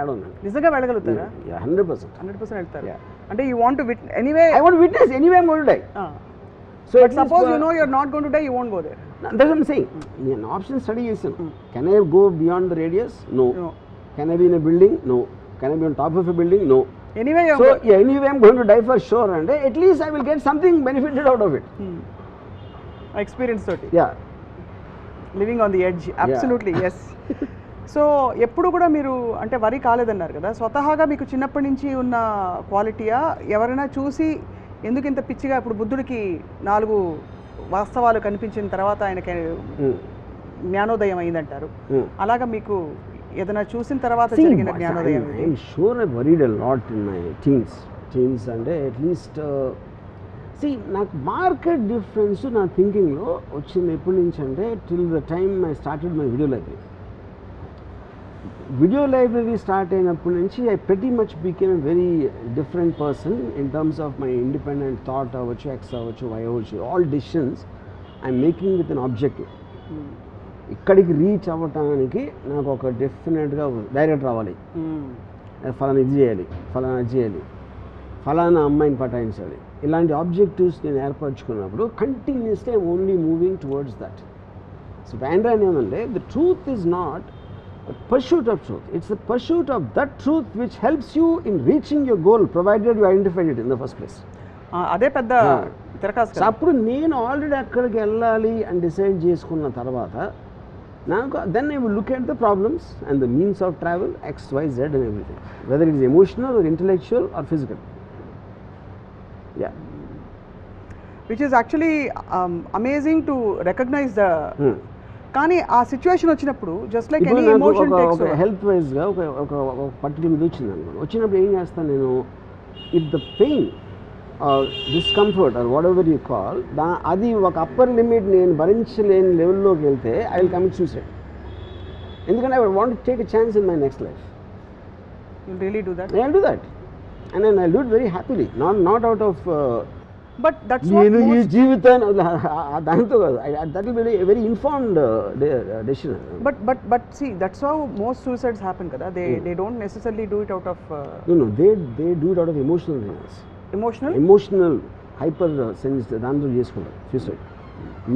ఆడున్నాను. నిజంగా వెళ్ళగలుగుతారా? 100% వెళ్తారు. అంటే you want to anyway I want witness anyway I want to die. So suppose you know you're not going to die, you won't go there. That's what I'm saying. నేను ఆప్షన్ స్టడీ చేశాను. Can I go beyond the radius? No. Can I be in a building? No. Can I be on top of a building? No. Anyway, so anyway I'm going to die for sure, and at least I will get something benefited out of it. Experience toti. Yeah. Living on the edge. Absolutely. Yes. So ఎప్పుడు కూడా మీరు అంటే వరి కాలేదన్నారు కదా, స్వతహాగా మీకు చిన్నప్పటి నుంచి ఉన్న క్వాలిటీయా, ఎవరైనా చూసి ఎందుకు ఇంత పిచ్చిగా, ఇప్పుడు బుద్ధుడికి 4 వాస్తవాలు కనిపించిన తర్వాత ఆయనకి జ్ఞానోదయం అయిందంటారు, అలాగా మీకు ఏదైనా చూసిన తర్వాత జరిగిన జ్ఞానోదయం? I'm sure I worried a lot in my teens అంటే అట్లీస్ట్ నాకు మార్కెట్ డిఫరెన్స్ నా థింకింగ్లో వచ్చింది ఎప్పటి నుంచి అంటే till the time I started my video library start అయినప్పటి నుంచి I pretty much became a very different person in terms of my independent thought అవ్వచ్చు, ఎక్స్ అవ్వచ్చు, వై అవ్వచ్చు, all decisions I'm making with an objective. ఇక్కడికి reach అవ్వటానికి నాకు ఒక డెఫినెట్గా డైరెక్ట్ రావాలి, ఫలానా ఇది చేయాలి, ఫలానా అది చేయాలి, ఫలానా అమ్మాయిని పటాయించాలి, ఇలాంటి ఆబ్జెక్టివ్స్ నేను ఏర్పరచుకున్నప్పుడు continuously I'm only moving towards that. So ప్యాండ్రాన్ ఏమంటే the truth is not pursuit of truth, it's the pursuit of that truth which helps you in reaching your goal, provided you identified it in the first place. అదే పెద్ద తిరకాసు. అప్పుడు నేను already అక్కడికి వెళ్ళాలి అని decide చేసుకున్న తర్వాత నాకు then I will look at the problems and the means of travel XYZ and everything, whether it is emotional or intellectual or physical. Yeah, which is actually amazing to recognize the కానీ ఆ situation వచ్చినప్పుడు just like any emotion takes over. Health వైజ్గా ఒక particular ఇది వచ్చింది అనుకోండి, వచ్చినప్పుడు ఏం చేస్తాను నేను, if the pain or discomfort or whatever you call, అది ఒక అప్పర్ లిమిట్ నేను భరించలేని లెవెల్లోకి వెళ్తే ఐ విల్ కమిట్ సూసైడ్. ఎందుకంటే I want to take a chance in my next life. You will really do that? I will do that and I will do it very happily, not out of but that's what you ఈ జీవితాన్ని దాంతో కాదు, that will be a very informed decision. But see, that's how most suicides happen kada. They don't necessarily do it out of no they do it out of emotional reasons. Emotional hyper sense దాంతో చేసుకుంటారు suicide.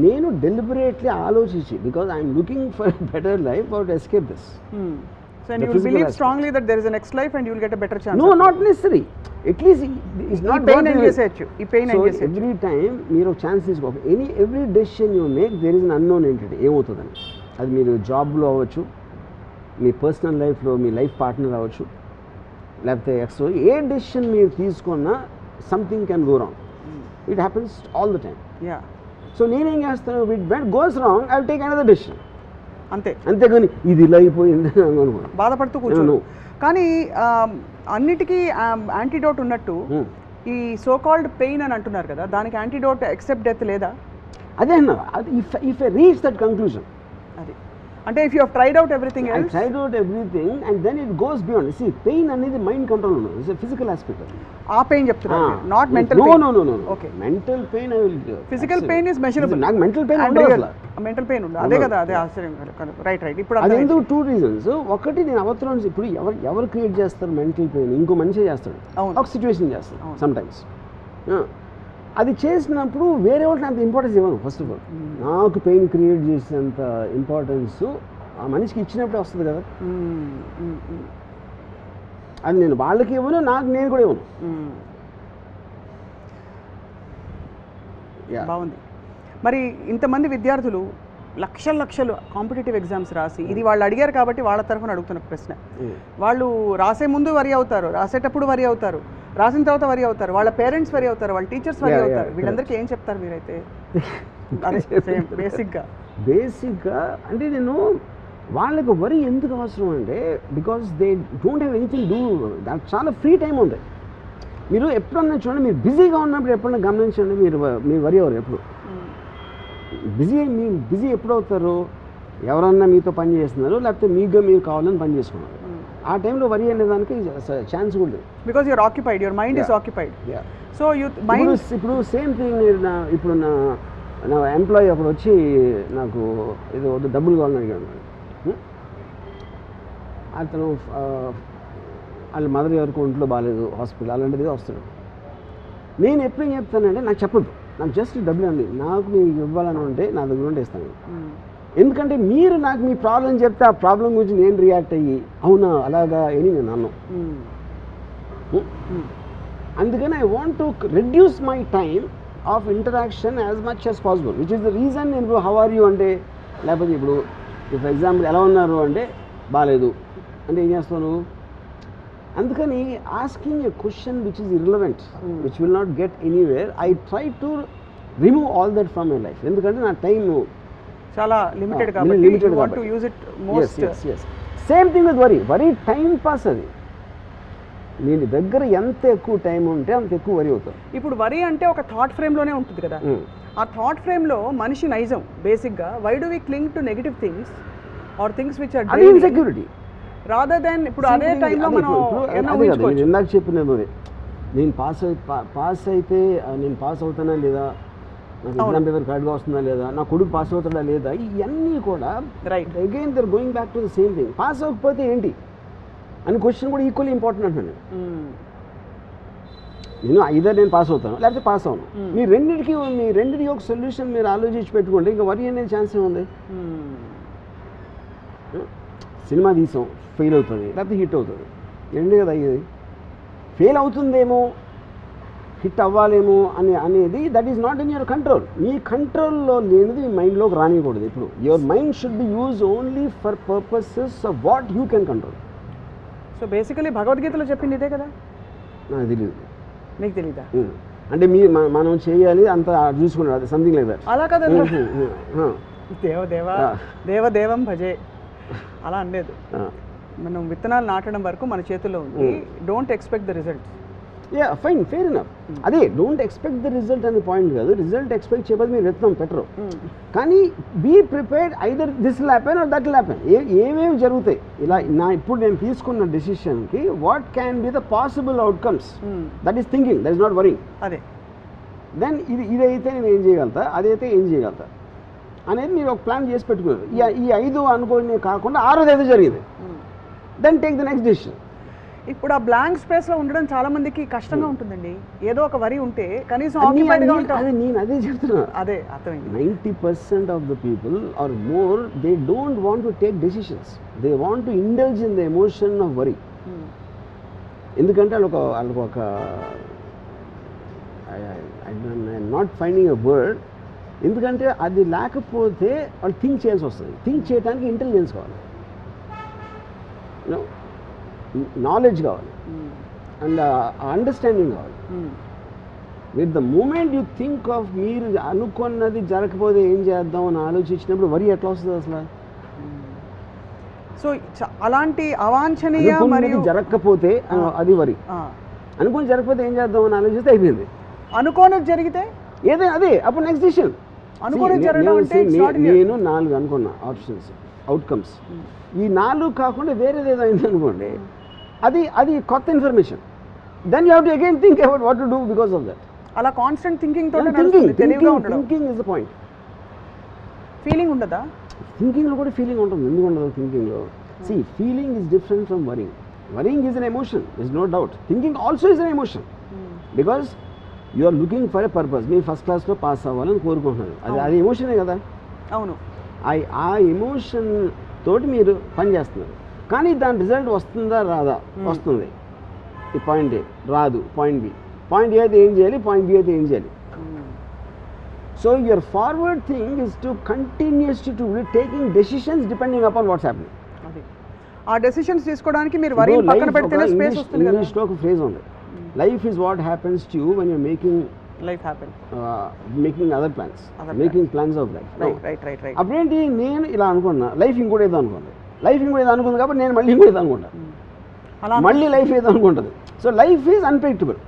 నేను deliberately ఆలోచించి, because I am looking for a better life, how to escape this. So and you will believe strongly that there is a next life and you will get a better chance. No, not necessary. At least it's not pain and చేసేయచ్చు. ఈ pain and చేసేయచ్చు. Every time మీరు ఒక chance తీసుకోవాలి. every decision you make there is an unknown entity. ఏమవుతుందని, అది మీరు జాబ్లో అవ్వచ్చు, మీ పర్సనల్ లైఫ్లో మీ లైఫ్ పార్ట్నర్ అవ్వచ్చు, లేకపోతే ఎక్స్ట్రా ఏ డెసిషన్ మీరు తీసుకున్నా something can go wrong. It happens all the time. So నేనేం చేస్తాను, it when goes wrong I will take another decision. అంతేగాని ఇది ఇలా అయిపోయింది బాధపడుతూ కూర్చోను. కానీ అన్నిటికీ యాంటీడోట్ ఉన్నట్టు ఈ సో కాల్డ్ పెయిన్ అని అంటున్నారు కదా, దానికి యాంటీడోట్ ఎక్సెప్ట్ డెత్ లేదా? అదే అన్న, if I reach that conclusion, అది అంటే if you have tried out everything else, tried out everything and then it goes beyond. See pain అనేది మైండ్ కంట్రోల్ ఉన్నది, ఇట్స్ ఫిజికల్ ఆస్పెక్ట్. ఆ పెయిన్ చెప్తున్నారు, not mental pain. No. Okay, mental pain I will, physical pain is measurable. నాకు mental pain ఉండదు అసలు. Mental pain ఉండదు, అదే కదా, అదే ఆశ్చర్యం. రైట్. ఇప్పుడు అది ఎందుకు 2 reasons. ఒకటి, నేను అవసరం ఇప్పుడు ఎవరు క్రియేట్ చేస్తారు మెంటల్ పెయిన్? ఇంకో మనిషి చేస్తాడు, ఒక సిచ్యువేషన్ చేస్తాడు సమ్ టైమ్స్. అది చేసినప్పుడు వేరే వాళ్ళకి అంత ఇంపార్టెన్స్ ఇవ్వను. ఫస్ట్ ఆఫ్ ఆల్ నాకు పెయిన్ క్రియేట్ చేసేంత ఇంపార్టెన్స్ ఆ మనిషికి ఇచ్చినప్పుడే వస్తుంది కదా. అది నేను వాళ్ళకి ఇవ్వను, నేను కూడా ఇవ్వను. బాగుంది. మరి ఇంతమంది విద్యార్థులు లక్షలు కాంపిటేటివ్ ఎగ్జామ్స్ రాసి, ఇది వాళ్ళు అడిగారు కాబట్టి వాళ్ళ తరఫున అడుగుతున్న ప్రశ్న, వాళ్ళు రాసే ముందు వరి అవుతారు, రాసేటప్పుడు వరి అవుతారు, రాసిన తర్వాత వరి అవుతారు, వాళ్ళ పేరెంట్స్ వరి అవుతారు, వాళ్ళ టీచర్స్ వరి అవుతారు. వీళ్ళందరికీ ఏం చెప్తారు మీరైతే? బేసిక్గా అంటే నేను వాళ్ళకి వరి ఎందుకు అవసరం అంటే, because they don't have anything do. దానికి చాలా ఫ్రీ టైం ఉంది. మీరు ఎప్పుడన్నా చూడండి, మీరు బిజీగా ఉన్నప్పుడు ఎప్పుడన్నా గమనించండి, మీరు వరి అవ్వరు ఎప్పుడు. బిజీ ఎప్పుడు అవుతారు? ఎవరన్నా మీతో పని చేస్తున్నారు, లేకపోతే మీరు కావాలని పని చేసుకున్నారు. ఆ టైంలో వరి అనే దానికి ఛాన్స్ కూడా లేదు, because your occupied, your mind is occupied. So ఇప్పుడు సేమ్ థింగ్. ఇప్పుడు నా ఎంప్లాయీ అప్పుడు వచ్చి నాకు ఏదో డబ్బులు కావాలని అడిగాడు. అతను వాళ్ళ మదర్ ఎవరికి ఒంట్లో బాగాలేదు, హాస్పిటల్ అలాంటిది వస్తాడు. నేను ఎప్పుడు ఏం చెప్తానంటే, నాకు చెప్పదు, నాకు జస్ట్ డబ్బులు అండి, నాకు మీకు ఇవ్వాలని ఉంటే నా దగ్గర ఉంటే ఇస్తాను. ఎందుకంటే మీరు నాకు మీ ప్రాబ్లం చెప్తే ఆ ప్రాబ్లం గురించి నేను రియాక్ట్ అయ్యి అవునా అలాగా అని నేను అన్నాను. అందుకని I want to reduce my time of interaction as much as possible, which is the reason. నేను హౌ ఆర్ యూ అంటే, లేకపోతే ఇప్పుడు ఫర్ ఎగ్జాంపుల్ ఎలా ఉన్నారు అంటే బాగాలేదు అంటే ఏం చేస్తాను. అందుకని asking a question which is irrelevant, which will not get anywhere, I try to remove all that from my life. ఎందుకంటే నా టైం చాలా లిమిటెడ్ కాబట్టి you want to use it most. Same thing with worry time pass. అది నేను దగ్గర ఎంత ఎక్కువ time ఉంటే అంత ఎక్కువ వరి అవుతాను. ఇప్పుడు వరి అంటే ఒక థాట్ ఫ్రేమ్లోనే ఉంటుంది కదా, ఆ థాట్ ఫ్రేమ్లో మనిషి నైజం బేసిక్గా why do we cling to negative things or things which are insecurity rather than. ఇప్పుడు అదే టైంలో మనం ఇందాక చెప్పినది, నేను పాస్ అయితే నేను పాస్ అవుతానా లేదా, నాకు ఎగ్జామ్ పేపర్ కరెక్ట్గా వస్తుందా లేదా, నా కొడుకు పాస్ అవుతాడా లేదా, ఇవన్నీ కూడా right again they're going back to the same thing. Pass అవ్వకపోతే ఏంటి అని క్వశ్చన్ కూడా ఈక్వల్లీ ఇంపార్టెంట్ అంటున్నాను. నేను ఐదర్ నేను పాస్ అవుతాను లేకపోతే పాస్ అవును. మీ రెండింటికి ఒక సొల్యూషన్ మీరు ఆలోచించి పెట్టుకోండి, ఇంకా వరి అనేది ఛాన్స్ ఏముంది. సినిమా తీసాం, ఫెయిల్ అవుతుంది లేకపోతే హిట్ అవుతుంది, ఎండు కదా అయ్యేది. ఫెయిల్ అవుతుందేమో, హిట్ అవ్వాలేమో అనేది that is not in your control. మీ కంట్రోల్లో లేనిది మీ మైండ్లోకి రానియకూడదు. ఇప్పుడు your mind should be use only for purposes of what you can control. So basically భగవద్గీతలో చెప్పింది ఇదే కదా. నాకు తెలియదు. మీకు తెలీదా? అంటే మనం చేయాలి అంత చూసుకున్నాడు, అది సంథింగ్ లైక్ దట్. అలా కదా, దేవదేవం భజే అలా అనలేదు. మనం విత్తనాలు నాటడం వరకు మన చేతుల్లో ఉంది. Don't expect the result. Fine, fair enough. అదే డోంట్ ఎక్స్పెక్ట్ ద రిజల్ట్ అనే పాయింట్ కాదు. రిజల్ట్ ఎక్స్పెక్ట్ చేయబోదు మీరు విత్తనం పెట్టరు, కానీ be prepared either this will happen or that will happen. ఏమేమి జరుగుతాయి ఇలా ఇప్పుడు నేను తీసుకున్న డెసిషన్కి what can be the possible outcomes, that is thinking, that is not worrying. అదే దెన్ ఇదైతే నేను ఏం చేయగలుగుతా, అదైతే ఏం చేయగలుగుతా అనేది మీరు ఒక ప్లాన్ చేసి పెట్టుకున్నారు. ఈ 5 అనుకోని కాకుండా 6ది ఏదో జరిగింది, then take the next decision. ఇప్పుడు ఆ బ్లాంక్ స్పేస్లో ఉండడం చాలా మందికి కష్టంగా ఉంటుందండి. ఏదో ఒక వరి ఉంటే కనీసం ఆక్యుపైడ్గా ఉంటారు. నేను అదే చెప్తున్నాను. అదే అర్థమైంది. 90% of the people are more they don't want to take decisions, they want to indulge in the emotion of worry. ఎందుకంటే వాళ్ళకు ఒక I'm not finding a word, ఎందుకంటే అది లేకపోతే వాళ్ళు థింక్ చేయాల్సి వస్తుంది. థింక్ చేయడానికి ఇంటెలిజెన్స్ కావాలి. యూనో నాలెడ్జ్ కావాలి అండ్ అండర్స్టాండింగ్ కావాలి. With the moment you think of మీరు అనుకున్నది జరగకపోతే ఏం చేద్దాం అని ఆలోచించినప్పుడు వరి ఎట్లా వస్తుంది అసలు? సో అలాంటి అవాంఛనీయ మరియు జరగకపోతే అది వరి, అనుకుని జరగకపోతే ఏం చేద్దాం అని ఆలోచిస్తే అయిపోయింది. అనుకోనది జరిగితే ఏదే అదే అప్పుడు నెక్స్ట్ డిసిషన్. నేను 4 అనుకున్నా ఆప్షన్స్, అవుట్కమ్స్. ఈ 4 కాకుండా వేరేది ఏదో అయింది అనుకోండి, అది కొత్త information. Then you have to again think about what to do because of that. అలా constant thinking thinking is the point. Feeling ఉండదా? థింకింగ్లో కూడా ఫీలింగ్ ఉంటుంది. ఎందుకు ఉండదు థింకింగ్లో? See, feeling is different from worrying. Worrying is an emotion, there's no doubt. Thinking also is an emotion. Because you are looking for a purpose. మీరు first క్లాస్లో pass అవ్వాలని కోరుకుంటున్నారు, అది ఎమోషనే కదా. అవును. ఆ ఎమోషన్ తోటి మీరు పని చేస్తున్నారు. కానీ దాని రిజల్ట్ వస్తుందా రాదా? వస్తుంది. ఈ పాయింట్ ఏ రాదు, పాయింట్ బి. పాయింట్ ఏ అయితే ఏం చేయాలి, పాయింట్ బి అయితే ఏం చేయాలి. So your forward thing is to continuously to taking decisions depending upon what's happening. ఆ డెసిషన్స్ తీసుకోవడానికి మీరు వరీ పక్కన పెడితేనే స్పేస్ వస్తుంది కదా. ఇంగ్లీష్లో ఒక ఫ్రేజ్ ఉంది, life is what happens to you when you're making life happen, making other plans, making plans of life. Right. అప్పుడేంటి, నేను ఇలా అనుకున్నా, లైఫ్ ఇంకోటి ఏదో అనుకుంది, లైఫ్ ఇంకోటి ఏదో అనుకుంది కాబట్టి నేను మళ్ళీ ఇంకోటి ఏదో అనుకుంటా, మళ్ళీ లైఫ్ ఏదో అనుకుంటుంది. So life is unpredictable.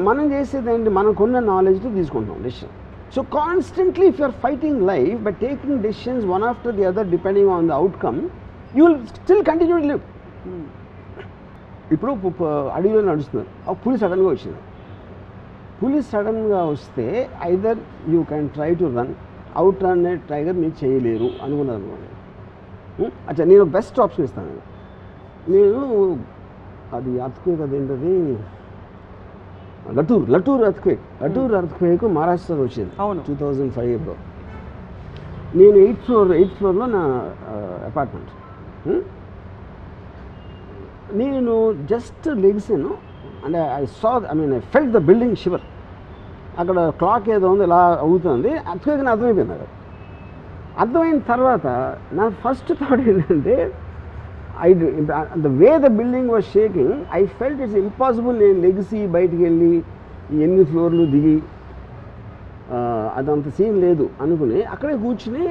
మనం చేసేది ఏంటి, మనకున్న నాలెడ్జ్తో తీసుకుంటాం decision. So constantly if you're fighting life by taking decisions one after the other depending on the outcome, you will still continue to live. ఇప్పుడు అడవిలో నడుస్తున్నారు, ఆ పులి సడన్గా వచ్చింది. పులి సడన్గా వస్తే either you can try to run, out run tiger మీరు చేయలేరు అనుకున్నారు అనుకోండి. అచ్చా, నేను బెస్ట్ ఆప్షన్ ఇస్తాను. నేను అది అర్త్క్వేక్, అదేంటది లటూర్ అర్త్క్వేక్ మహారాష్ట్రలో వచ్చింది 2005లో. నేను 8th ఫ్లోర్లో నా అపార్ట్మెంట్. నేను జస్ట్ లెగిసాను అంటే I felt the building shiver. అక్కడ క్లాక్ ఏదో ఉంది ఇలా అవుతుంది, అర్త్క్వేక్ అని అర్థమైపోయింది. అది అర్థమైన తర్వాత నా ఫస్ట్ థాట్ ఏంటంటే, the way the building was shaking, I felt it's impossible నేను లెగిసి బయటికి వెళ్ళి 8 ఫ్లోర్లు దిగి అదంత సీన్ లేదు అనుకుని అక్కడే కూర్చుని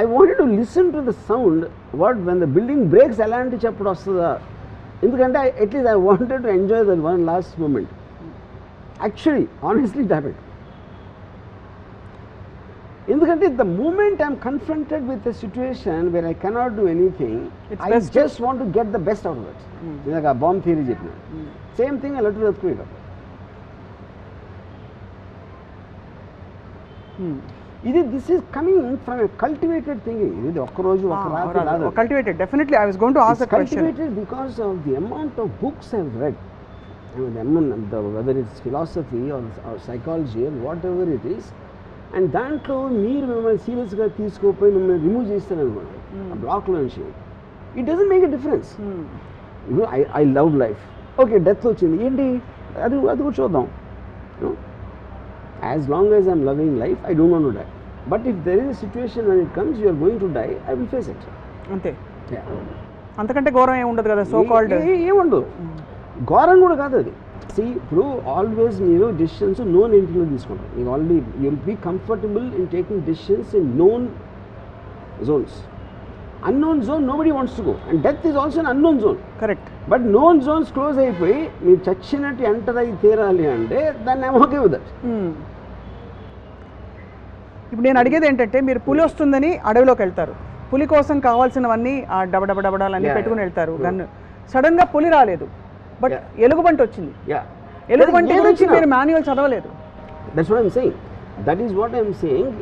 I wanted to listen to the sound what when the building breaks ఎలాంటి చెప్పడం వస్తుందా. ఎందుకంటే at least I wanted to enjoy that one last moment. Actually honestly it happened. ఎందుకంటే the moment I'm confronted with a situation where I cannot do anything, I just want to get the best out of it. ఇలాగ bomb theory చెప్పిన same thing later earthquake. This is coming from a cultivated thinking. ఇది ఒక్క రోజు ఒక రాత్రి రాదు. Cultivated, definitely I was going to ask the question. Cultivated because of the amount of books I have read. Whether it's philosophy or psychology or whatever it is, and దాంట్లో మీరు మిమ్మల్ని సీరియస్గా తీసుకోపోయి మిమ్మల్ని రిమూవ్ చేస్తారనుకోండి ఆ బ్లాక్లో నుంచి, it doesn't make a difference. ఇప్పుడు I love life, okay death వచ్చింది ఏంటి, అది కూడా చూద్దాం. As long as I'm loving life I don't want to die, but if there is a situation when it comes you are going to die, I will face it. అంతే, అంతకంటే ఘోరం ఏమి ఉండదు కదా. సో కాల్డ్ ఏముండదు, ఘోరం కూడా కాదు అది. ఇప్పుడు ఆల్వేస్ మీరు డెసిషన్స్ నోన్ ఎంట్రీలో తీసుకుంటారు. మీకు already you will be comfortable in taking decisions in known zones. Unknown zone nobody wants to go, and death is also an unknown zone. Correct. But known zones close అయిపోయి మీరు చచ్చినట్టు enter అయి తీరాలి అంటే దాన్ని ఐమ్ ఓకే విత్ దట్. ఇప్పుడు నేను అడిగేది ఏంటంటే, మీరు పులి వస్తుందని అడవిలోకి వెళ్తారు, పులి కోసం కావాల్సినవన్నీ ఆ డబడబడబడాలన్నీ పెట్టుకుని వెళ్తారు, గన్ను. సడన్గా పులి రాలేదు, బట్ ఎలుగుబంటి వచ్చింది. ఎలుగుబంటి గురించి మీరు మాన్యువల్ చదవలేదు. That's what I'm saying. That is what I'm saying.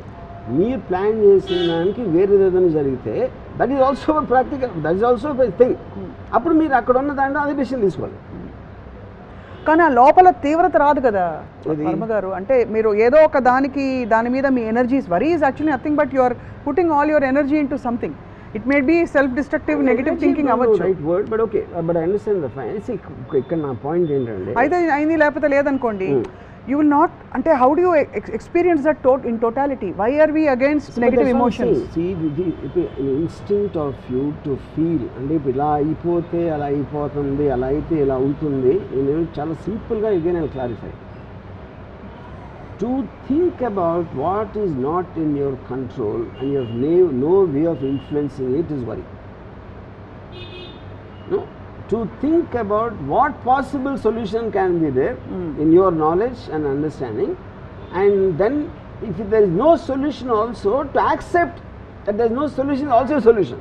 మీరు ప్లాన్ చేసిన దానికి వేరే ఏదైనా జరిగితే that is also practical, that is also thing. అప్పుడు మీరు అక్కడ ఉన్న దాంట్లో అదే డెసిషన్ తీసుకోవాలి. కానీ ఆ లోపల తీవ్రత రాదు కదా వర్మ గారు. అంటే మీరు ఏదో ఒక దాని మీద మీ energies, worry is actually nothing but you are putting all your energy into something. It may be self destructive negative thinking అవ్వచ్చు. Right word, but I understand the point. ఇక్కడ నా పాయింట్ ఏంటంటే, అయితే అయింది లేకపోతే లేదనుకోండి, you will not, ante how do you experience that in totality? Why are we against negative emotions? See, the instinct of you to feel, అంటే ఇప్పుడు ఇలా అయిపోతే అలా అయిపోతుంది, అలా అయితే ఇలా అవుతుంది. నేను చాలా సింపుల్గా again I'll clarify. To think about what is not in your control and you have no way of influencing it is worry. No? To think about what possible solution can be there in your knowledge and understanding, and then if there is no solution also, to accept that there is no solution is also a solution.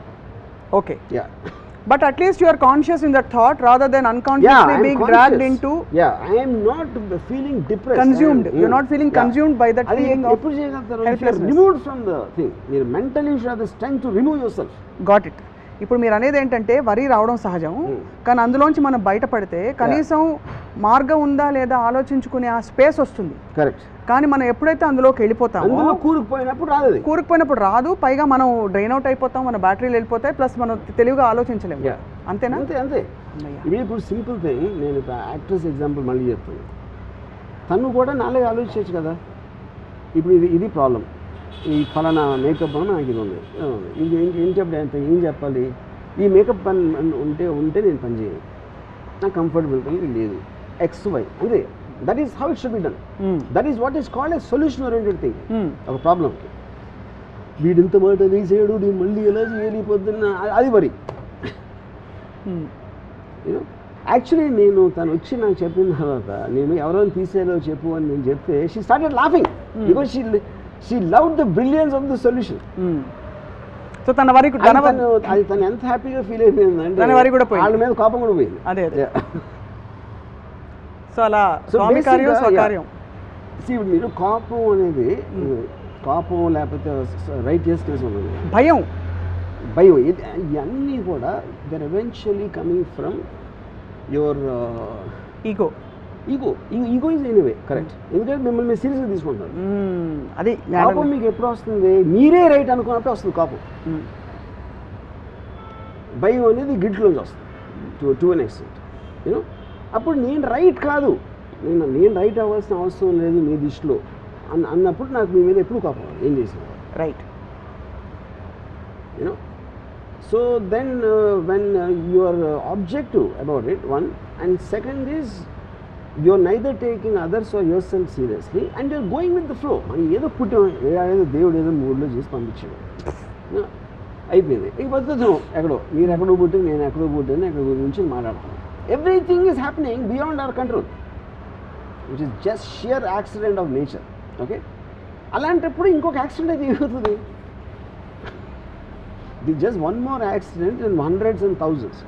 Okay. Yeah. But at least you are conscious in that thought rather than unconsciously being dragged into. Yeah, I am not feeling depressed. Consumed. You're not feeling consumed by that feeling of helplessness. Removed from the thing. You mentally should have the strength to remove yourself. Got it. ఇప్పుడు మీరు అనేది ఏంటంటే వరి రావడం సహజం, కానీ అందులోంచి మనం బయటపడితే కనీసం మార్గం ఉందా లేదా ఆలోచించుకునే ఆ స్పేస్ వస్తుంది. కరెక్ట్. కానీ మనం ఎప్పుడైతే అందులోకి వెళ్ళిపోతామో కూరుకుపోయినప్పుడు రాదు, పైగా మనం డ్రైన్ అవుట్ అయిపోతాం, మన బ్యాటరీలు వెళ్ళిపోతాయి, ప్లస్ మనం తెలివిగా ఆలోచించలేము. అంతేనా? అంతే. ఇప్పుడు సింపుల్ థింగ్, నేను యాక్ట్రెస్ ఎగ్జాంపుల్ మళ్ళీ చెప్తాను. తను కూడా నాలుగు ఆలోచించవచ్చు కదా. ఇప్పుడు ఇది ప్రాబ్లం, ఈ ఫలానా మేకప్ అని నాకు ఇది ఉంది, ఇది ఏం చెప్పాలి, ఈ మేకప్ పని ఉంటే నేను పని చేయను, నాకు కంఫర్టబుల్ లేదు, XY అంతే. That is how it should be done. That is what is called a solution oriented thing. ఒక ప్రాబ్లంకి వీడింత మాట వేసేయడు, నేను మళ్ళీ ఎలా చేయాలి పొద్దున్న, అది వరి. యాక్చువల్లీ నేను తను వచ్చి నాకు చెప్పిన తర్వాత, నేను ఎవరైనా తీసేలో చెప్పు అని నేను చెప్తే, she started laughing because she loved the brilliance of the solution. So తన వరకు అది తను ఎంత హ్యాపీగా ఫీల్ అయిపోయింది అంటే తన వరకు కూడా పోయింది, వాళ్ళ మీద కోపం కూడా పోయింది. అదే. సో అలా స్వామి కార్యం స్వకార్యం. మీరు కోపం అనేది కోపం లేకపోతే రైట్ చేసుకునేసి ఉన్నది, భయం ఇవన్నీ కూడా they're eventually coming from your ego is anyway correct. ఎందుకంటే మిమ్మల్ని మీరు సీరియస్గా తీసుకుంటారు. అది కోపం మీకు ఎప్పుడు వస్తుంది, మీరే రైట్ అనుకున్నప్పుడు వస్తుంది కోపం. భయం అనేది గిట్లోంచి వస్తుంది టు అన్ ఎక్స్టెంట్. యూనో, అప్పుడు నేను రైట్ కాదు, నేను రైట్ అవ్వాల్సిన అవసరం లేదు మీ దృష్టిలో అన్నప్పుడు నాకు మీ మీద ఎప్పుడు కోపం ఏం చేసిన right. You know, so then when you are objective about it, one, and second is you're neither taking others or yourself seriously and you're going with the flow. మనం ఏదో పుట్టాం, ఏదో దేవుడు ఏదో మూడ్లో చేసి పంపించాడు, అయిపోయింది. ఈ పద్ధతి ఎక్కడో మీరు ఎక్కడో పుట్టింది, నేను ఎక్కడో పుట్టింది, ఎక్కడ గురించి మాట్లాడుతున్నాను. Everything is happening beyond our control, which is just shear accident of nature. Okay, అలాంటప్పుడు ఇంకొక యాక్సిడెంట్ అయితే ఏమవుతుంది? Just one more accident in hundreds and thousands.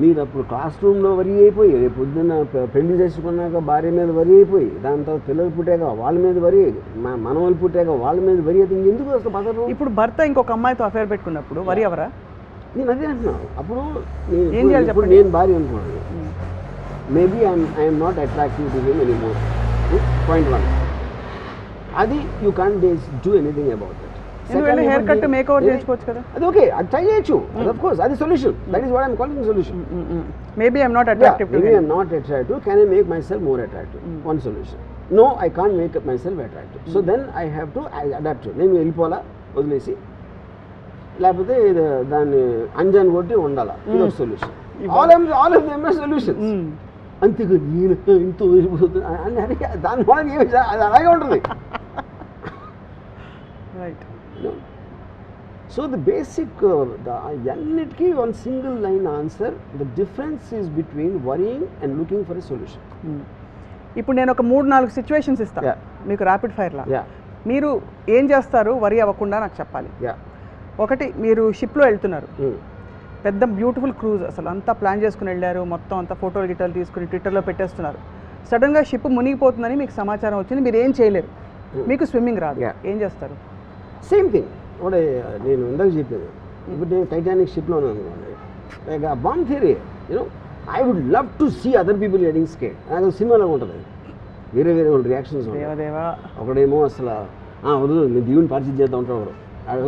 మీరు అప్పుడు క్లాస్ రూమ్లో వరి అయిపోయి, రేపు పొద్దున్న పెళ్లి చేసుకున్నాక భార్య మీద వరి అయిపోయి, దాని తర్వాత పిల్లలు పుట్టాక వాళ్ళ మీద వరి, మనవాళ్ళు పుట్టాక వాళ్ళ మీద వరి అయితే ఇంకెందుకు అసలు బతకరు? ఇప్పుడు భర్త ఇంకొక అమ్మాయితో అఫేర్ పెట్టుకున్నప్పుడు వరి ఎవరా? నేను అదే అంటున్నాను. అప్పుడు నేను భార్య అనుకున్నాను, maybe I'm not attractive to him anymore. Point 1, అది you can't do anything about it. Hair cut makeover చేసుకోవచ్చు కదా, అది ఓకే, అది ట్రై చేయొచ్చు, ఆఫ్ కోర్స్ అది solution. That is what I'm calling solution. Maybe I'm not attractive, can I make myself more attractive? One solution. No, I can't make myself attractive, so then I have to adapt. నేను వెళ్ళిపోవాలా, వదిలేసి, లేకపోతే దాన్ని అంజాన్ కొట్టి ఉండాలా, ఇది ఒక solution. All of them are solutions. అంతేగా నేను ఇంత వెళ్ళిపోతున్నా అని దాని వల్ల అది అలాగే ఉంటుంది. రైట్. So the basic అన్నిటికీ one single line answer. The difference is between worrying and looking for a solution. ఇప్పుడు నేను ఒక 3-4 సిచ్యువేషన్స్ ఇస్తాను మీకు ర్యాపిడ్ ఫైర్లా. మీరు ఏం చేస్తారు వరి అవ్వకుండా నాకు చెప్పాలి. ఒకటి, మీరు షిప్లో వెళ్తున్నారు, పెద్ద బ్యూటిఫుల్ క్రూజ్, అసలు అంతా ప్లాన్ చేసుకుని వెళ్ళారు, మొత్తం అంతా ఫోటోలు గిటోలు తీసుకుని ట్విట్టర్లో పెట్టేస్తున్నారు. సడన్గా షిప్ మునిగిపోతుందని మీకు సమాచారం వచ్చింది, మీరు ఏం చేయలేరు, మీకు స్విమ్మింగ్ రాదు, ఏం చేస్తారు? సేమ్ థింగ్ ఒకటే నేను ఇందాక చెప్పాను. ఇప్పుడు నేను టైటానిక్ షిప్లో ఉన్నాను అనుకోండి, లైక్ ఆ bomb theory, you know, I would love to see other people getting skate. నాకు సినిమాలో ఉంటుంది, వేరే వేరే వాళ్ళ రియాక్షన్స్ ఉంటాయి. ఒకడేమో అసలు వద్దు నేను దేవుని పరిచయం చేస్తూ ఉంటాడు,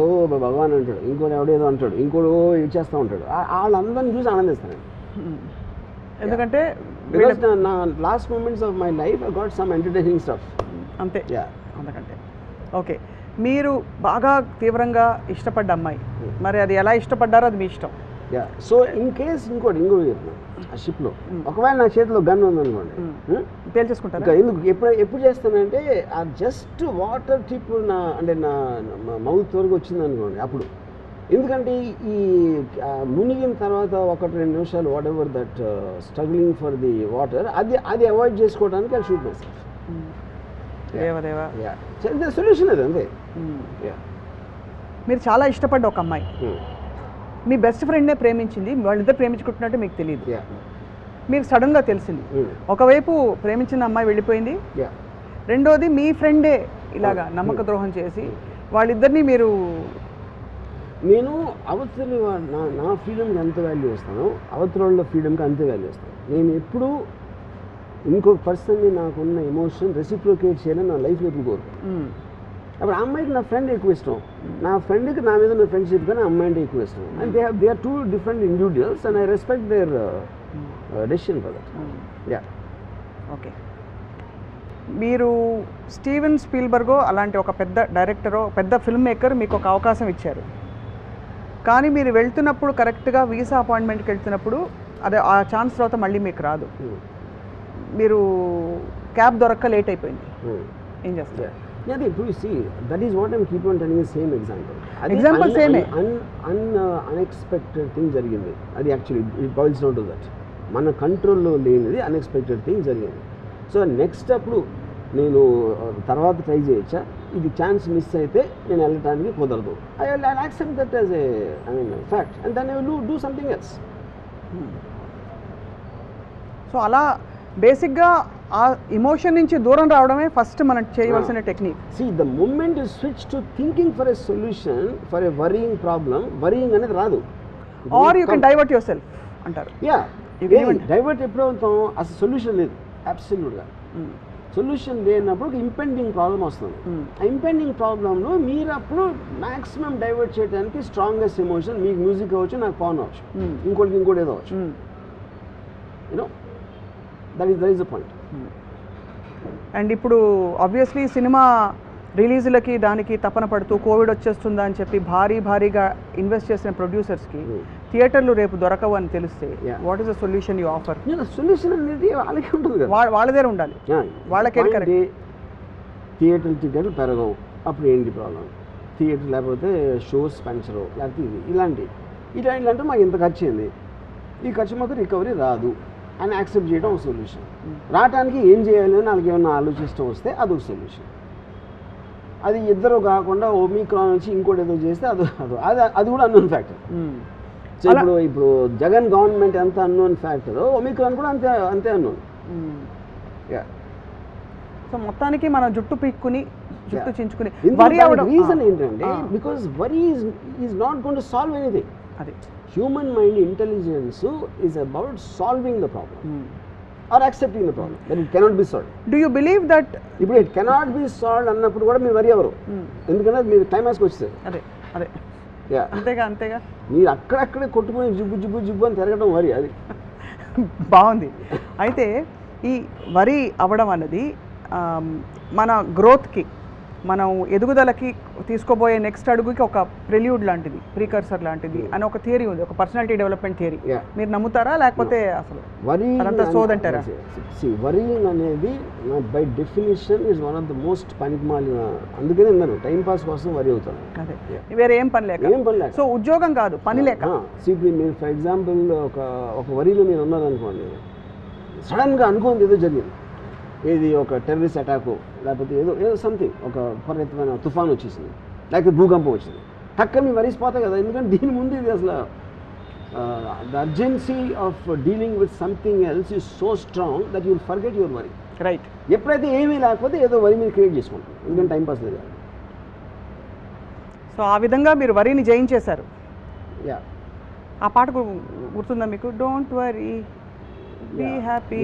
ఓ భగవాన్ అంటాడు, ఇంకోటి ఎవడేదో అంటాడు, ఇంకోటి ఇచ్చేస్తూ ఉంటాడు. వాళ్ళందరినీ చూసి ఆనందిస్తాను. ఎందుకంటే because na last moments of my life I got some entertaining stuff. అంతే అందుకంటే ఓకే. మీరు బాగా తీవ్రంగా ఇష్టపడ్డ అమ్మాయి, మరి అది ఎలా ఇష్టపడ్డారో అది మీ ఇష్టం. సో ఇన్ కేస్ ఇంకోటి చెప్తున్నాను, ఆ షిప్లో ఒకవేళ నా చేతిలో గన్ ఉందనుకోండి, పేల్చేసుకుంటారు. ఎందుకు ఎప్పుడు చేస్తానంటే ఆ జస్ట్ వాటర్ టిప్ నా మౌత్ వరకు వచ్చింది అనుకోండి అప్పుడు. ఎందుకంటే ఈ మునిగిన తర్వాత 1-2 నిమిషాలు what ever that struggling for the water అది అవాయిడ్ చేసుకోవడానికి అది షూట్ మై సెల్ఫ్. సొల్యూషన్ అది అంతే. మీరు చాలా ఇష్టపడ్డ ఒక అమ్మాయి మీ బెస్ట్ ఫ్రెండ్నే ప్రేమించింది, వాళ్ళిద్దరు ప్రేమించుకుంటున్నట్టు మీకు తెలియదు, మీకు సడన్గా తెలిసింది. ఒకవైపు ప్రేమించిన అమ్మాయి వెళ్ళిపోయింది, రెండోది మీ ఫ్రెండే ఇలాగా నమ్మక ద్రోహం చేసి వాళ్ళిద్దరినీ మీరు. నేను అవతలి నా ఫ్రీడమ్కి ఎంత వాల్యూ ఇస్తానో అవతల ఫ్రీడమ్కి అంతే వాల్యూ ఇస్తాను. నేను ఎప్పుడు ఇంకొక పర్సన్ని నాకున్న ఎమోషన్ రెసిప్రోకేట్ చేయాలని నా లైఫ్లో ఎప్పుడు కోరుతాను. అప్పుడు ఆ అమ్మాయికి నా ఫ్రెండ్ ఎక్కువ ఇష్టం, నా ఫ్రెండ్కి నా మీద ఉన్న ఫ్రెండ్షిప్ కానీ అమ్మాయి అంటే ఎక్కువ ఇష్టం. And they are 2 different individuals and I respect their decision for that. Okay. మీరు స్టీవెన్ స్పీల్బర్గో అలాంటి ఒక పెద్ద డైరెక్టరో పెద్ద ఫిల్మ్ మేకర్ మీకు ఒక అవకాశం ఇచ్చారు, కానీ మీరు వెళ్తున్నప్పుడు కరెక్ట్గా వీసా అపాయింట్మెంట్కి వెళ్తున్నప్పుడు అదే ఆ ఛాన్స్ తర్వాత మళ్ళీ మీకు రాదు, మీరు క్యాబ్ దొరక్క లేట్ అయిపోయింది, ఏం చేస్తారు? Yeah, you see, that is what I'm keep on telling you, same example. Same. Unexpected thing జరిగింది. అది actually it boils down to that. మన కంట్రోల్లో లేనిది అన్ఎక్స్పెక్టెడ్ థింగ్ జరిగింది. సో నెక్స్ట్ అప్పుడు నేను తర్వాత ట్రై చేయొచ్చా, ఇది ఛాన్స్ మిస్ అయితే నేను వెళ్ళటానికి కుదరదు. I accept that as a fact and then I will do something else. So అలా బేసిక్గా ఆ ఎమోషన్ నుంచి దూరం రావడమే ఫస్ట్ మనం చేయవలసిన technique. See, the moment you switch to thinking for a solution for a worrying problem, worrying అనేది రాదు. Or you can divert yourself అంటారు. డైవర్ట్ ఎప్పుడు అవుతాం, అసలు సొల్యూషన్ లేదు అబ్సల్యూట్గా. సొల్యూషన్ లేనప్పుడు ఇంపెండింగ్ ప్రాబ్లం వస్తుంది. ఆ ఇంపెండింగ్ ప్రాబ్లంలో మీరు అప్పుడు మ్యాక్సిమం డైవర్ట్ చేయడానికి స్ట్రాంగెస్ట్ ఎమోషన్, మీకు మ్యూజిక్ అవ్వచ్చు, నాకు పవన్ అవ్వచ్చు, ఇంకోటి ఏదో అవ్వచ్చు. You know that is the point. And ఇప్పుడు ఆబ్వియస్లీ సినిమా రిలీజులకి దానికి తపన పడుతూ కోవిడ్ వచ్చేస్తుందా అని చెప్పి భారీగా ఇన్వెస్ట్ చేసిన ప్రొడ్యూసర్స్కి థియేటర్లు రేపు దొరకవు అని తెలిస్తే what is the solution you offer? Solution అనేది వాళ్ళకి ఉంటుంది కదా, వాళ్ళదే ఉండాలి, వాళ్ళకే కరెక్ట్. థియేటర్ టికెట్లు పెరగవు, అప్పుడు ఏంటి ప్రాబ్లం? థియేటర్ లేకపోతే షోస్ పెంచరు, లేకపోతే ఇలాంటి మాకు ఇంత ఖర్చు అయింది, ఈ ఖర్చు మాకు రికవరీ రాదు అని యాక్సెప్ట్ చేయడం ఒక సొల్యూషన్. రావడానికి ఏం చేయాలి అని వాళ్ళకి ఏమన్నా ఆలోచిస్తూ వస్తే అదొక సొల్యూషన్. అది ఇద్దరు కాకుండా ఒమిక్రాన్ నుంచి ఇంకోటి ఏదో చేస్తే అది కూడా అన్నోన్ ఫ్యాక్టర్. సో ఇప్పుడు జగన్ గవర్నమెంట్ ఎంత అన్నోన్ ఫ్యాక్టర్, ఒమిక్రాన్ కూడా అంతే అన్నోన్. సో మొత్తానికి మనం జుట్టు పీక్కుని జుట్టు చించుకుని రీజన్ ఏంటంటే because worry is not going to solve anything. అది human mind intelligence is about solving the problem or accepting the problem that it cannot be solved. Do you believe that ఇప్పుడు it cannot be solved అన్నప్పుడు కూడా మీరు వరి ఎవరు, ఎందుకంటే మీరు క్లైమాక్స్కి వచ్చేది. అదే అంతేగా మీరు అక్కడక్కడే కొట్టుకుని జిబ్బు అని తిరగడం వరి, అది బాగుంది. అయితే ఈ వరి అవ్వడం అన్నది మన గ్రోత్కి, మనం ఎదుగుదలకి తీసుకోబోయే నెక్స్ట్ అడుగుకి ఒక ప్రిల్యూడ్ లాంటిది, ప్రీకర్సర్ లాంటిది అని ఒక థియరీ ఉంది, ఒక పర్సనాలిటీ డెవలప్మెంట్ థియరీ. మీరు నమ్ముతారా లేకపోతే అసలు అదంతా సోదంటారా? వరీయింగ్ అనేది by definition is one of the most పనికిమాలిన, అందుకనే నేను టైం పాస్ కోసం వరి అవుతాను. అదే, వేరే ఏం పని లేక. సో ఉద్యోగం కాదు, పని లేక. మీరు ఫర్ ఎగ్జాంపుల్ ఒక వరిలో మీరు ఉన్నారనుకోండి, సడన్గా అనుకోండి ఏదో జరిగింది, ఏది ఒక టెర్రరిస్ట్ అటాకు లేకపోతే ఏదో సంథింగ్, ఒక విపరీతమైన తుఫాన్ వచ్చేసింది, లేకపోతే భూకంపం వచ్చింది, టక్క మీ వరిసిపోతాయి కదా. ఎందుకంటే దీని ముందు ఇది అసలు the urgency of dealing with something else is so strong that you will forget your worry. Right. ఎప్పుడైతే ఏమీ లేకపోతే ఏదో వరి మీరు క్రియేట్ చేసుకుంటాం, ఎందుకంటే టైంపాస్ లేదు. సో ఆ విధంగా మీరు వరిని జయించేశారు. ఆ పాట గుర్తుందా మీకు? Don't worry be happy.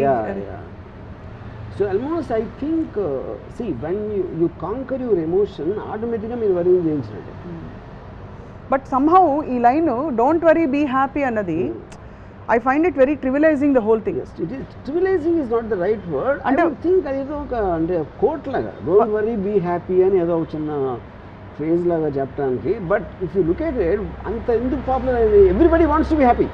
So almost I think, see, when you conquer your emotion, automatically మీరు వరీ చేయించినట్టు. బట్ సమ్హౌ ఈ line don't worry be happy అన్నది I find it very trivializing the whole thing. Yes, it is. Trivializing is not the right word. I అంటే don't think అదేదో ఒక అంటే coat లాగా don't worry be happy అని ఏదో ఒక చిన్న ఫ్రేజ్ లాగా చెప్పడానికి. But if you look at it అంత ఎందుకు పాపులర్ అయింది? Everybody wants to be happy.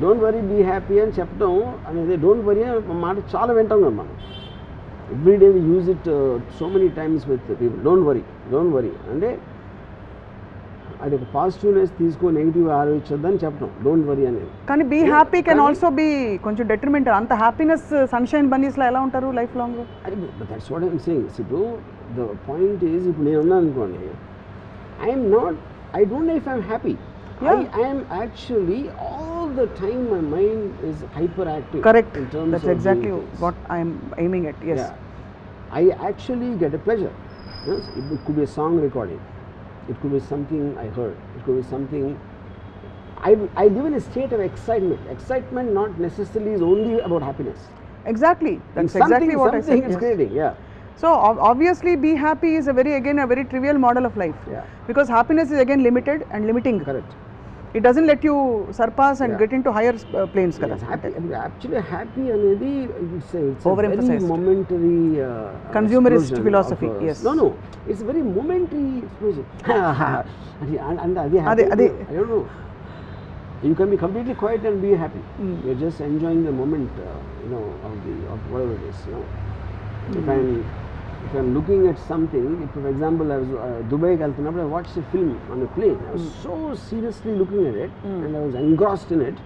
Don't worry be happy అని చెప్పడం అనేది, డోంట్ వరీ అనే మాట చాలా వింటాం కదా మనం. Every day we use it so many times with people. Don't worry అంటే అది ఒక పాజిటివ్నెస్ తీసుకో, నెగిటివ్ ఆలోచించొద్దని చెప్పడం డోంట్ వరీ అనేది. కానీ be happy can also be కొంచెం డెట్రిమెంటల్. అంత హ్యాపీనెస్ సన్షైన్ బన్నీస్లో ఎలా ఉంటారు life long? That's what I'm saying. ఇప్పుడు ద పాయింట్ ఈజ్, ఇప్పుడు నేను ఉన్నాను అనుకోండి, I don't know if I'm happy. I'm actually all the time my mind is hyperactive. Correct, that's exactly what I'm aiming at. yes, I actually get a pleasure. Yes, it could be a song recording. It could be something I heard. It could be something. I live in a state of excitement. Excitement not necessarily is only about happiness. Exactly. That's Something, exactly what I said. something is creating. Yeah. So obviously, be happy is a very trivial model of life. Yeah. Because happiness is again limited and limiting. Correct. It doesn't let you surpass and get into higher planes. Yes, actually, happy anedi it's a very momentary consumerist explosion philosophy. Yes. No, it's a very momentary explosion. and I don't know. You can be completely quiet and be happy. You're just enjoying the moment, of whatever it is. If I'm looking at something, if for example I was Dubai Kaltanapur, I watched a film on a plane. I was so seriously looking at it and I was engrossed in it.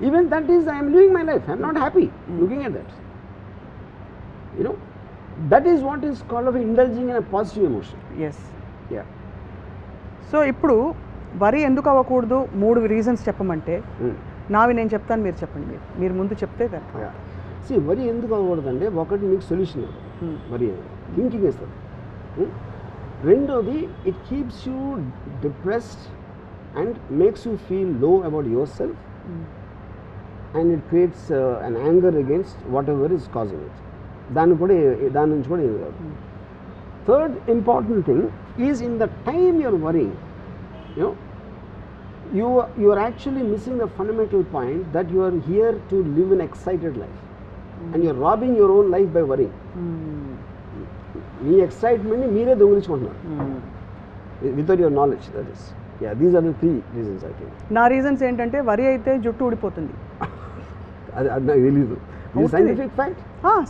Even that is, I am living my life. I am not happy looking at that. That is what is called of indulging in a positive emotion. Yes. Yeah. So ఇప్పుడు వరి ఎందుకు అవ్వకూడదు 3 reasons చెప్పమంటే నావి నేను చెప్తాను, మీరు చెప్పండి. మీరు ముందు చెప్తే దాన్ని. వరి ఎందుకు అవ్వకూడదంటే, ఒకటి మీకు సొల్యూషన్ వరి థింకింగ్ ఇస్తుంది. రెండోది, it keeps you depressed and makes you feel low about yourself and it creates an anger against whatever is causing it. దాని నుంచి కూడా ఏమి కాదు. Third important thing is in the time your worrying, you are actually missing the fundamental point that you are here to live an excited life. And you are robbing your own life by worrying. మీ ఎక్సైట్మెంట్ని మీరే దొంగిలించుకుంటున్నారు without your knowledge. That is these are the 3 reasons I think. నా reasons ఏంటంటే, worry అయితే జుట్టు ఊడిపోతుంది. అది నాకు తెలీదు. Scientific fact.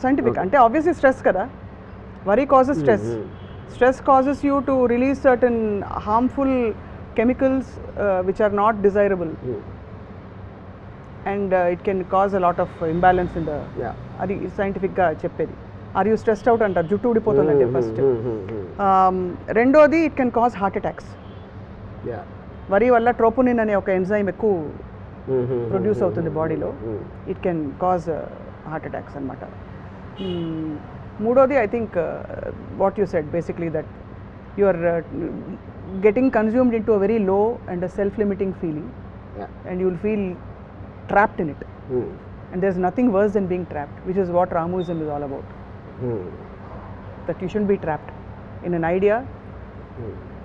సైంటిఫిక్ అంటే ఆబ్వియస్లీ స్ట్రెస్ కదా. Worry causes stress. Stress causes you to release certain harmful chemicals which are not desirable, and it can cause a lot of imbalance in the. Adi scientific ga cheppedi. Are you stressed out antar juttu udipotundante first. Rendodi, it can cause heart attacks. Vari valla troponin ane oka enzyme ekku produce avutundi body lo. It can cause heart attacks anamata. Moododi, I think what you said basically, that you are getting consumed into a very low and a self-limiting feeling, and you will feel trapped in it. And there's nothing worse than being trapped, which is what Ramuism is all about. That you shouldn't be trapped in an idea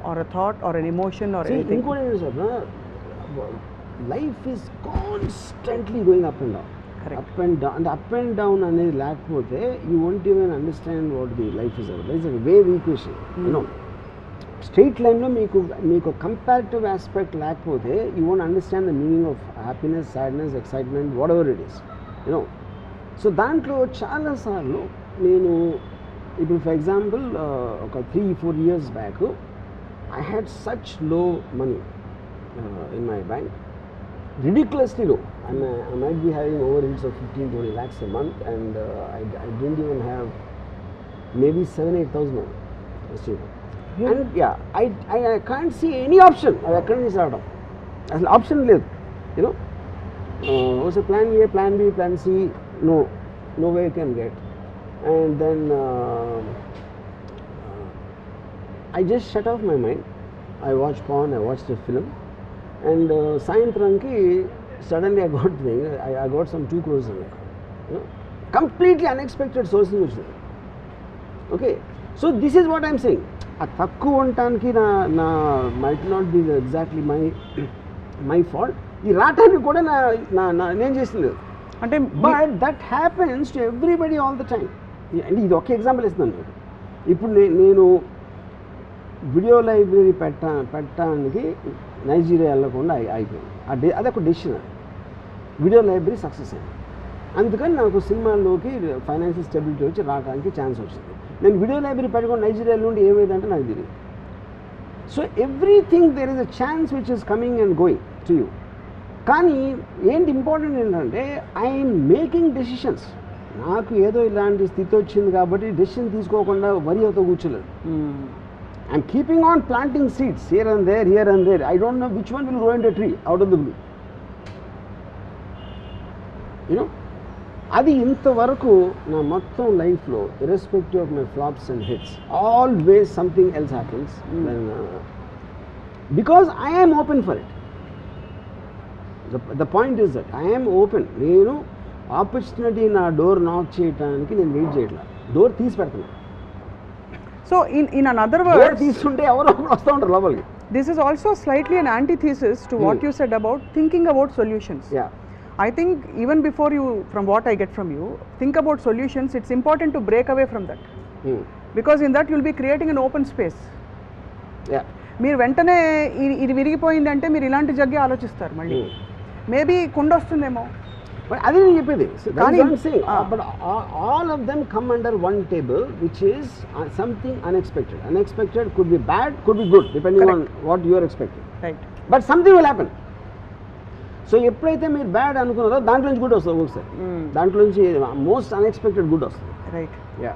or a thought or an emotion or anything. Life is constantly going up and down. Correct. Up and down అనేది లేకపోతే you won't even understand what the life is about. It's a wave equation. Straight లైన్లో మీకు comparative aspect లేకపోతే you won't understand the meaning of happiness, sadness, excitement, whatever it is. So దాంట్లో చాలాసార్లు నేను ఇప్పుడు for example ఒక 3-4 years back I had such low money in my bank, ridiculously low. I might be having overheads of 15-20 lakhs a month, and I didn't even have maybe 7,000-8,000 achieved. And I can't see any option. I couldn't see out of అసలు option లేదు. was a plan A, plan B, plan C. No way you can get. And then I just shut off my mind. I watched porn, I watched a film, and Sayantranki suddenly I got some 2 crores in it. Completely unexpected sources. Okay, so this is what I'm saying. ఆ తక్కువ ఉండటానికి నా might not be exactly my fault, ఈ రావటానికి కూడా నేను చేసింది అంటే but that happens to everybody all the time. అంటే ఇది ఒక ఎగ్జాంపుల్ ఇస్తున్నాను. ఇప్పుడు నేను వీడియో లైబ్రరీ పెట్టడానికి నైజీరియా వెళ్ళకుండా అయిపోయింది. అదొక డెసిషన్. వీడియో లైబ్రరీ సక్సెస్ అయింది. అందుకని నాకు సినిమాల్లోకి ఫైనాన్షియల్ స్టెబిలిటీ వచ్చి రావడానికి ఛాన్స్ వచ్చింది. నేను వీడియో లైబ్రరీ పెట్టుకుని నైజీరియా నుండి ఏమైందంటే నాకు తెలియదు. So everything there is a chance which is coming and going to you. కానీ ఏంటి ఇంపార్టెంట్ ఏంటంటే ఐఎమ్ మేకింగ్ డెసిషన్స్. నాకు ఏదో ఇలాంటి స్థితి వచ్చింది కాబట్టి డెసిషన్ తీసుకోకుండా వరి అవుతూ కూర్చోలేదు. I'm keeping on planting seeds here and there. I don't know which one will grow in the tree out of the blue. You know అది ఇంతవరకు నా మొత్తం లైఫ్లో irrespective of my flops and hits always something else happens because I am open for it. The point is that I am open. నేను opportunity నా door knock చేయడానికి నేను wait చేయట్లేదు, డోర్ తీసి పెడుతున్నాను. సో ఇన్ అనదర్ వర్డ్ తీసుకుంటే ఎవరో వస్తూ ఉంటారు లోపలికి. This is also slightly an antithesis to what you said about thinking about solutions. I think even before you, from what I get from you, think about solutions, it's important to break away from that. Because in that you'll be creating an open space. మీరు వెంటనే ఇది విరిగిపోయిందంటే మీరు ఇలాంటి జగ్గే ఆలోచిస్తారు మళ్ళీ. Maybe కుండ వస్తుందేమో. అదే నేను చెప్పేది. But all of them come under one table which is something unexpected. Unexpected could be bad, could be good, depending on what you are expecting. Right. But something will happen. So ఎప్పుడైతే మీరు bad అనుకున్నారో దాంట్లో నుంచి good వస్తుంది ఒకసారి. దాంట్లో నుంచి most unexpected good వస్తుంది. Right. Yeah,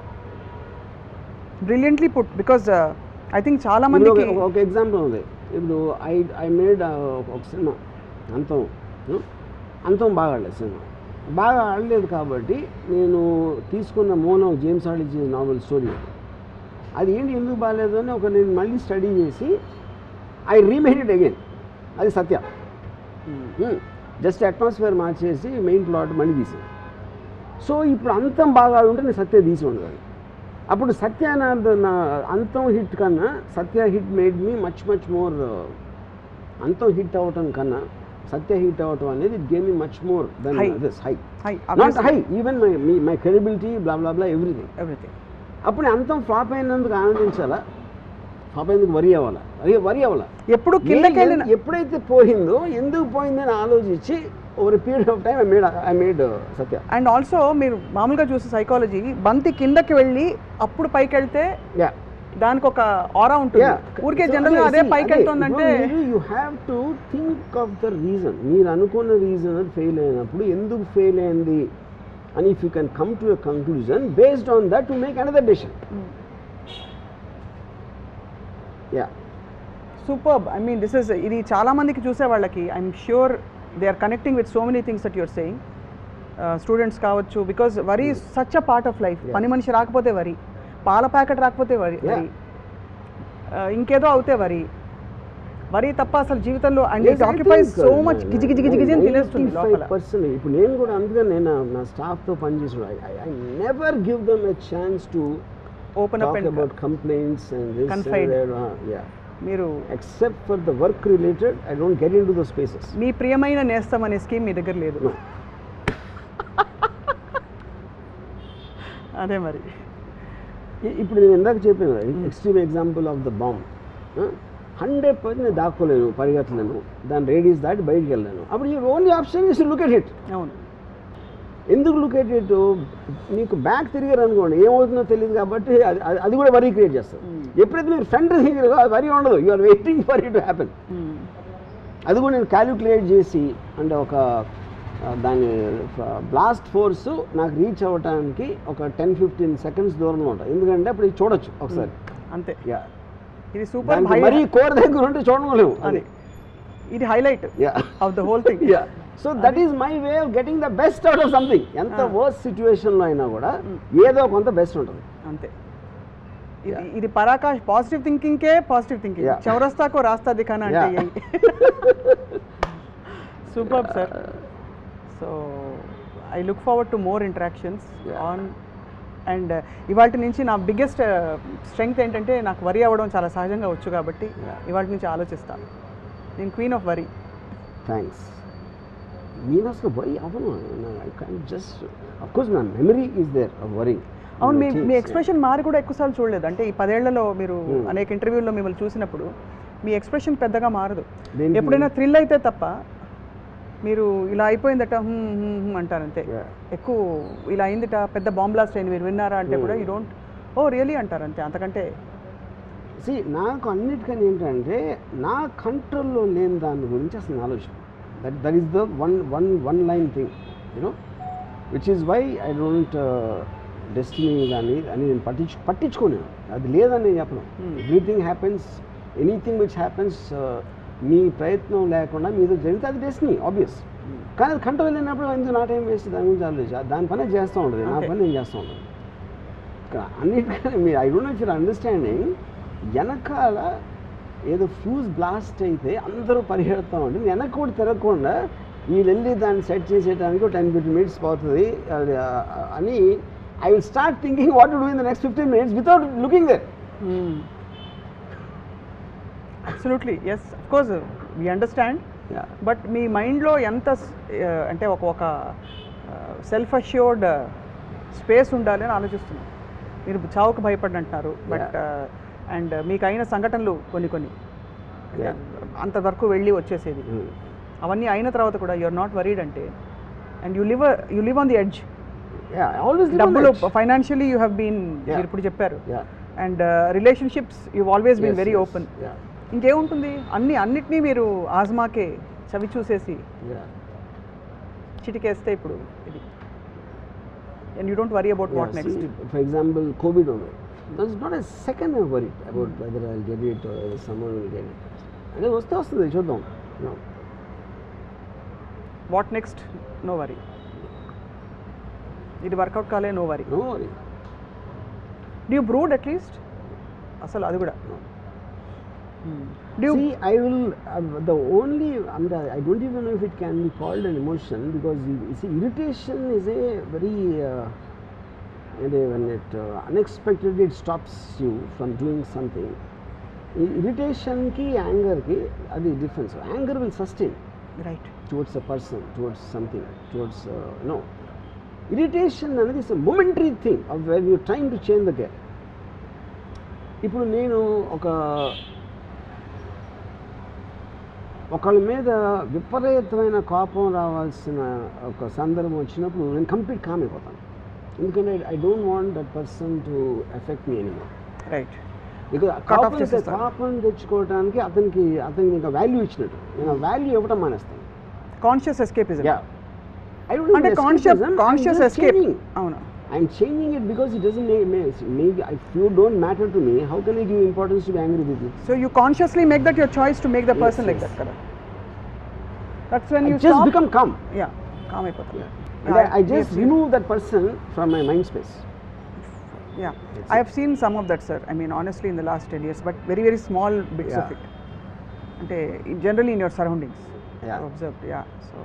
brilliantly put. Because I think చాలా మందికి ఒక ఎగ్జాంపుల్ ఉంది. ఇప్పుడు ఐ మేడ్ ఒక సినిమా అంతం బాగా ఆడలేదు. సినిమా బాగా ఆడలేదు కాబట్టి నేను తీసుకున్న మోనో జేమ్స్ హార్డీ నావెల్ స్టోరీ అది ఏంటి ఎందుకు బాగాలేదు అని నేను మళ్ళీ స్టడీ చేసి ఐ రీమేడ్ ఇట్ అగైన్. అది సత్య. జస్ట్ అట్మాస్ఫియర్ మార్చేసి మెయిన్ ప్లాట్ మళ్ళీ తీసాను. సో ఇప్పుడు అంతం బాగా ఉంటే నేను సత్య తీసి ఉండదు. అప్పుడు సత్య నా అంతం హిట్ కన్నా Satya hit made me much more. Antham hit అవ్వటం కన్నా సత్య హిట్ అవ్వటం అనేది it gave me much more than this high. Not high, even my credibility blah blah blah everything. అప్పుడు అంతం ఫ్లాప్ అయినందుకు ఆనందించాలా, ఫ్లాప్ అయినందుకు వరి అవ్వాలా. ఎప్పుడు ఎప్పుడైతే పోయిందో ఎందుకు పోయిందని ఆలోచించి over period of time I made Satya. And also మీరు మామూలుగా చూసే సైకాలజీ, బంతి కిందకి వెళ్ళి అప్పుడు పైకి వెళ్తే దానికి ఒక ఆరా ఉంటుంది. ఊరికే జనరల్గా అదే పైకి వెళ్తుందంటే you have to think of the reason. మీరు అనుకున్న రీజన్ ఫెయిల్ అయినప్పుడు ఎందుకు ఫెయిల్ అయింది అని if you can come to a conclusion based on that to make another decision. Superb. I mean this is ఇది చాలా మందికి చూసే వాళ్ళకి I'm sure they are connecting with so many things that you're saying. Students కావచ్చు, because worry is such a part of life. పని మనిషి రాకపోతే వరి, పాల ప్యాకెట్ రాకపోతే వరి, ఇంకేదో అవుతే వరి తప్ప అసలు జీవితంలో and it occupies so much గిజి అని తినేస్తుంది లోపల. ఇప్పుడు నేను కూడా అందుకని నేను నా స్టాఫ్తో పనిచేసిన I never give them a chance to open up and about complaints and this confide. మీరు except for the work related I don't get into the spaces. మీ ప్రియమైన నేస్తం అనే స్కీమ్ మీ దగ్గర లేదు. అదే మరి ఇప్పుడు నేను ఇందాక చెప్పాను extreme example of the bomb. 100% నేను దాక్కోలేను, పరిగెత్తలేను, దాని రేడియస్ దాటి బయటికి వెళ్ళాను. అప్పుడు ఈ only option is look at it. అవును. ఎందుకు లుక్ ఎట్ ఇట్? నీకు బ్యాక్ తిరిగారు అనుకోండి ఏమవుతుందో తెలియదు కాబట్టి అది కూడా వరీ క్రియేట్ చేస్తారు. ఎప్పుడైతే మీరు ఫ్రంట్ తిరిగారో అది వరీ ఉండదు, you are waiting for it to happen. అది కూడా నేను క్యాలిక్యులేట్ చేసి అంటే ఒక దాని బ్లాస్ట్ ఫోర్స్ నాకు రీచ్ అవ్వడానికి ఒక 10-15 సెకండ్స్ దూరంలో ఉంటుంది. ఎందుకంటే అప్పుడు ఇది చూడొచ్చు ఒకసారి అంతే. ఇది సూపర్. మరీ కోర్ దగ్గర ఉంటే చూడలేము. అది ఇది highlight of the whole thing. So that is my way of getting the best out of something. ఎంత వర్స్ట్ సిచ్యువేషన్లో అయినా కూడా ఏదో కొంత బెస్ట్ ఉంటుంది అంతే. ఇది పరాకాష్ పాజిటివ్ థింకింగ్కే పాజిటివ్ థింకింగ్. చౌరస్తాకో రాస్తా దిఖానా అంటే super sir. So I look forward to more interactions on. And ఇవాళ నుంచి నా బిగ్గెస్ట్ స్ట్రెంగ్త్ ఏంటంటే నాకు వరి అవ్వడం చాలా సహజంగా వచ్చు కాబట్టి ఇవాళ నుంచి ఆలోచిస్తాను. నేను క్వీన్ ఆఫ్ వరి. థ్యాంక్స్. నేను అసలు వరీ అవ్వను. I can just of course నా memory is there of worrying. అవును, మీ ఎక్స్ప్రెషన్ మారి కూడా ఎక్కువసార్లు చూడలేదు. అంటే ఈ 10 ఏళ్లలో మీరు అనేక ఇంటర్వ్యూల్లో మిమ్మల్ని చూసినప్పుడు మీ ఎక్స్ప్రెషన్ పెద్దగా మారదు. ఎప్పుడైనా థ్రిల్ అయితే తప్ప మీరు ఇలా అయిపోయిందట అంటారంతే. ఎక్కువ ఇలా అయిందిట, పెద్ద బాంబ్ బ్లాస్ట్ అయింది, మీరు విన్నారా అంటే కూడా యూ డోంట్ ఓ రియలీ అంటారంతే. అంతకంటే నాకు అన్నిటికని ఏంటంటే నా కంట్రోల్లో లేని దాని గురించి అసలు ఆలోచన. That is the one line thing you know which is why I don't destiny కానీ అని నేను పట్టించుకోలేను. అది లేదని నేను చెప్పను. Everything happens, anything which happens మీ ప్రయత్నం లేకుండా మీతో జరిగితే అది డెస్టినీ ఆబ్వియస్. కానీ అది కంట్రోల్ లేనప్పుడు ఎందుకు నా టైం వేస్ట్ దాని గురించి ఆలోచించి దాని పనే చేస్తూ ఉంటుంది, నా పని నేను చేస్తూ ఉంటాను. అన్నిటికీ మీరు I don't know if you're understanding, వెనకాల ఏదో ఫ్యూజ్ బ్లాస్ట్ అయితే అందరూ పరిగెడుతూ ఉంటుంది, వెనక కూడా తిరగకుండా వీళ్ళు వెళ్ళి దాన్ని సెట్ చేసేయడానికి 10-15 minutes పోతుంది అని I will start thinking what to do in the next 15 minutes without looking there. Absolutely, yes, of course, we understand. Yeah. But మీ మైండ్లో ఎంత అంటే ఒక సెల్ఫ్ అష్యూర్డ్ స్పేస్ ఉండాలి అని ఆలోచిస్తున్నాను. మీరు చావుకు భయపడినంటున్నారు, బట్ అండ్ మీకు అయిన సంఘటనలు కొన్ని అంతవరకు వెళ్ళి వచ్చేసేది, అవన్నీ అయిన తర్వాత కూడా యు ఆర్ నాట్ వరీడ్ అంటే, and you live on the edge. డబ్బులు ఫైనాన్షియలీ యూ హ్యావ్ బీన్, మీరు ఇప్పుడు చెప్పారు, and relationships you always been very open. ఇంకేముంటుంది, అన్నిటినీ మీరు ఆజ్మాకే చవి చూసేసి చిటికేస్తే ఇప్పుడు ఇది, and you don't worry about what next. For example COVID ఉంది, that's not a second I worry about whether I will get it or someone will get it. అంటే వస్తుంది, చూద్దాం. What next, no worry. ఇది work out కాలే, no worry. Do you brood at least అసలు అది కూడా? See, I will, the only, I don't even know if it can be called an emotion, because you see, irritation is a very, when it unexpectedly it stops you from doing something. Irritation ki, anger ki, adi difference. Anger will sustain, right, towards a person, towards something, towards, no. Irritation అనేది is a momentary thing of where you are trying to change the gear. ఇప్పుడు నేను ఒకళ్ళ మీద విపరీతమైన కోపం రావాల్సిన ఒక సందర్భం వచ్చినప్పుడు నేను కంప్లీట్ కామ్ అయిపోతాను. ఎందుకంటే I don't want that person to effect me anymore. Right. Because కోపం తెచ్చుకోవడానికి అతనికి ఇంకా వాల్యూ ఇచ్చినట్టు, నేను వాల్యూ ఇవ్వటం మానేస్తాను. Conscious escapism. I don't అంటే కాన్షియస్ ఎస్కేప్. అవును, I'm changing it because it doesn't make if you don't matter to me, how can I give importance to be angry with you? So you consciously make that your choice to make the person like that, correct? That's when you just become calm. Yeah, calm అయిపోతారు. And I just remove that person from my mind space. Yeah, I have seen some of that, sir. I mean, honestly, in the last 10 years, but very small bits of it. అంటే generally in your surroundings, I've observed. Yeah, so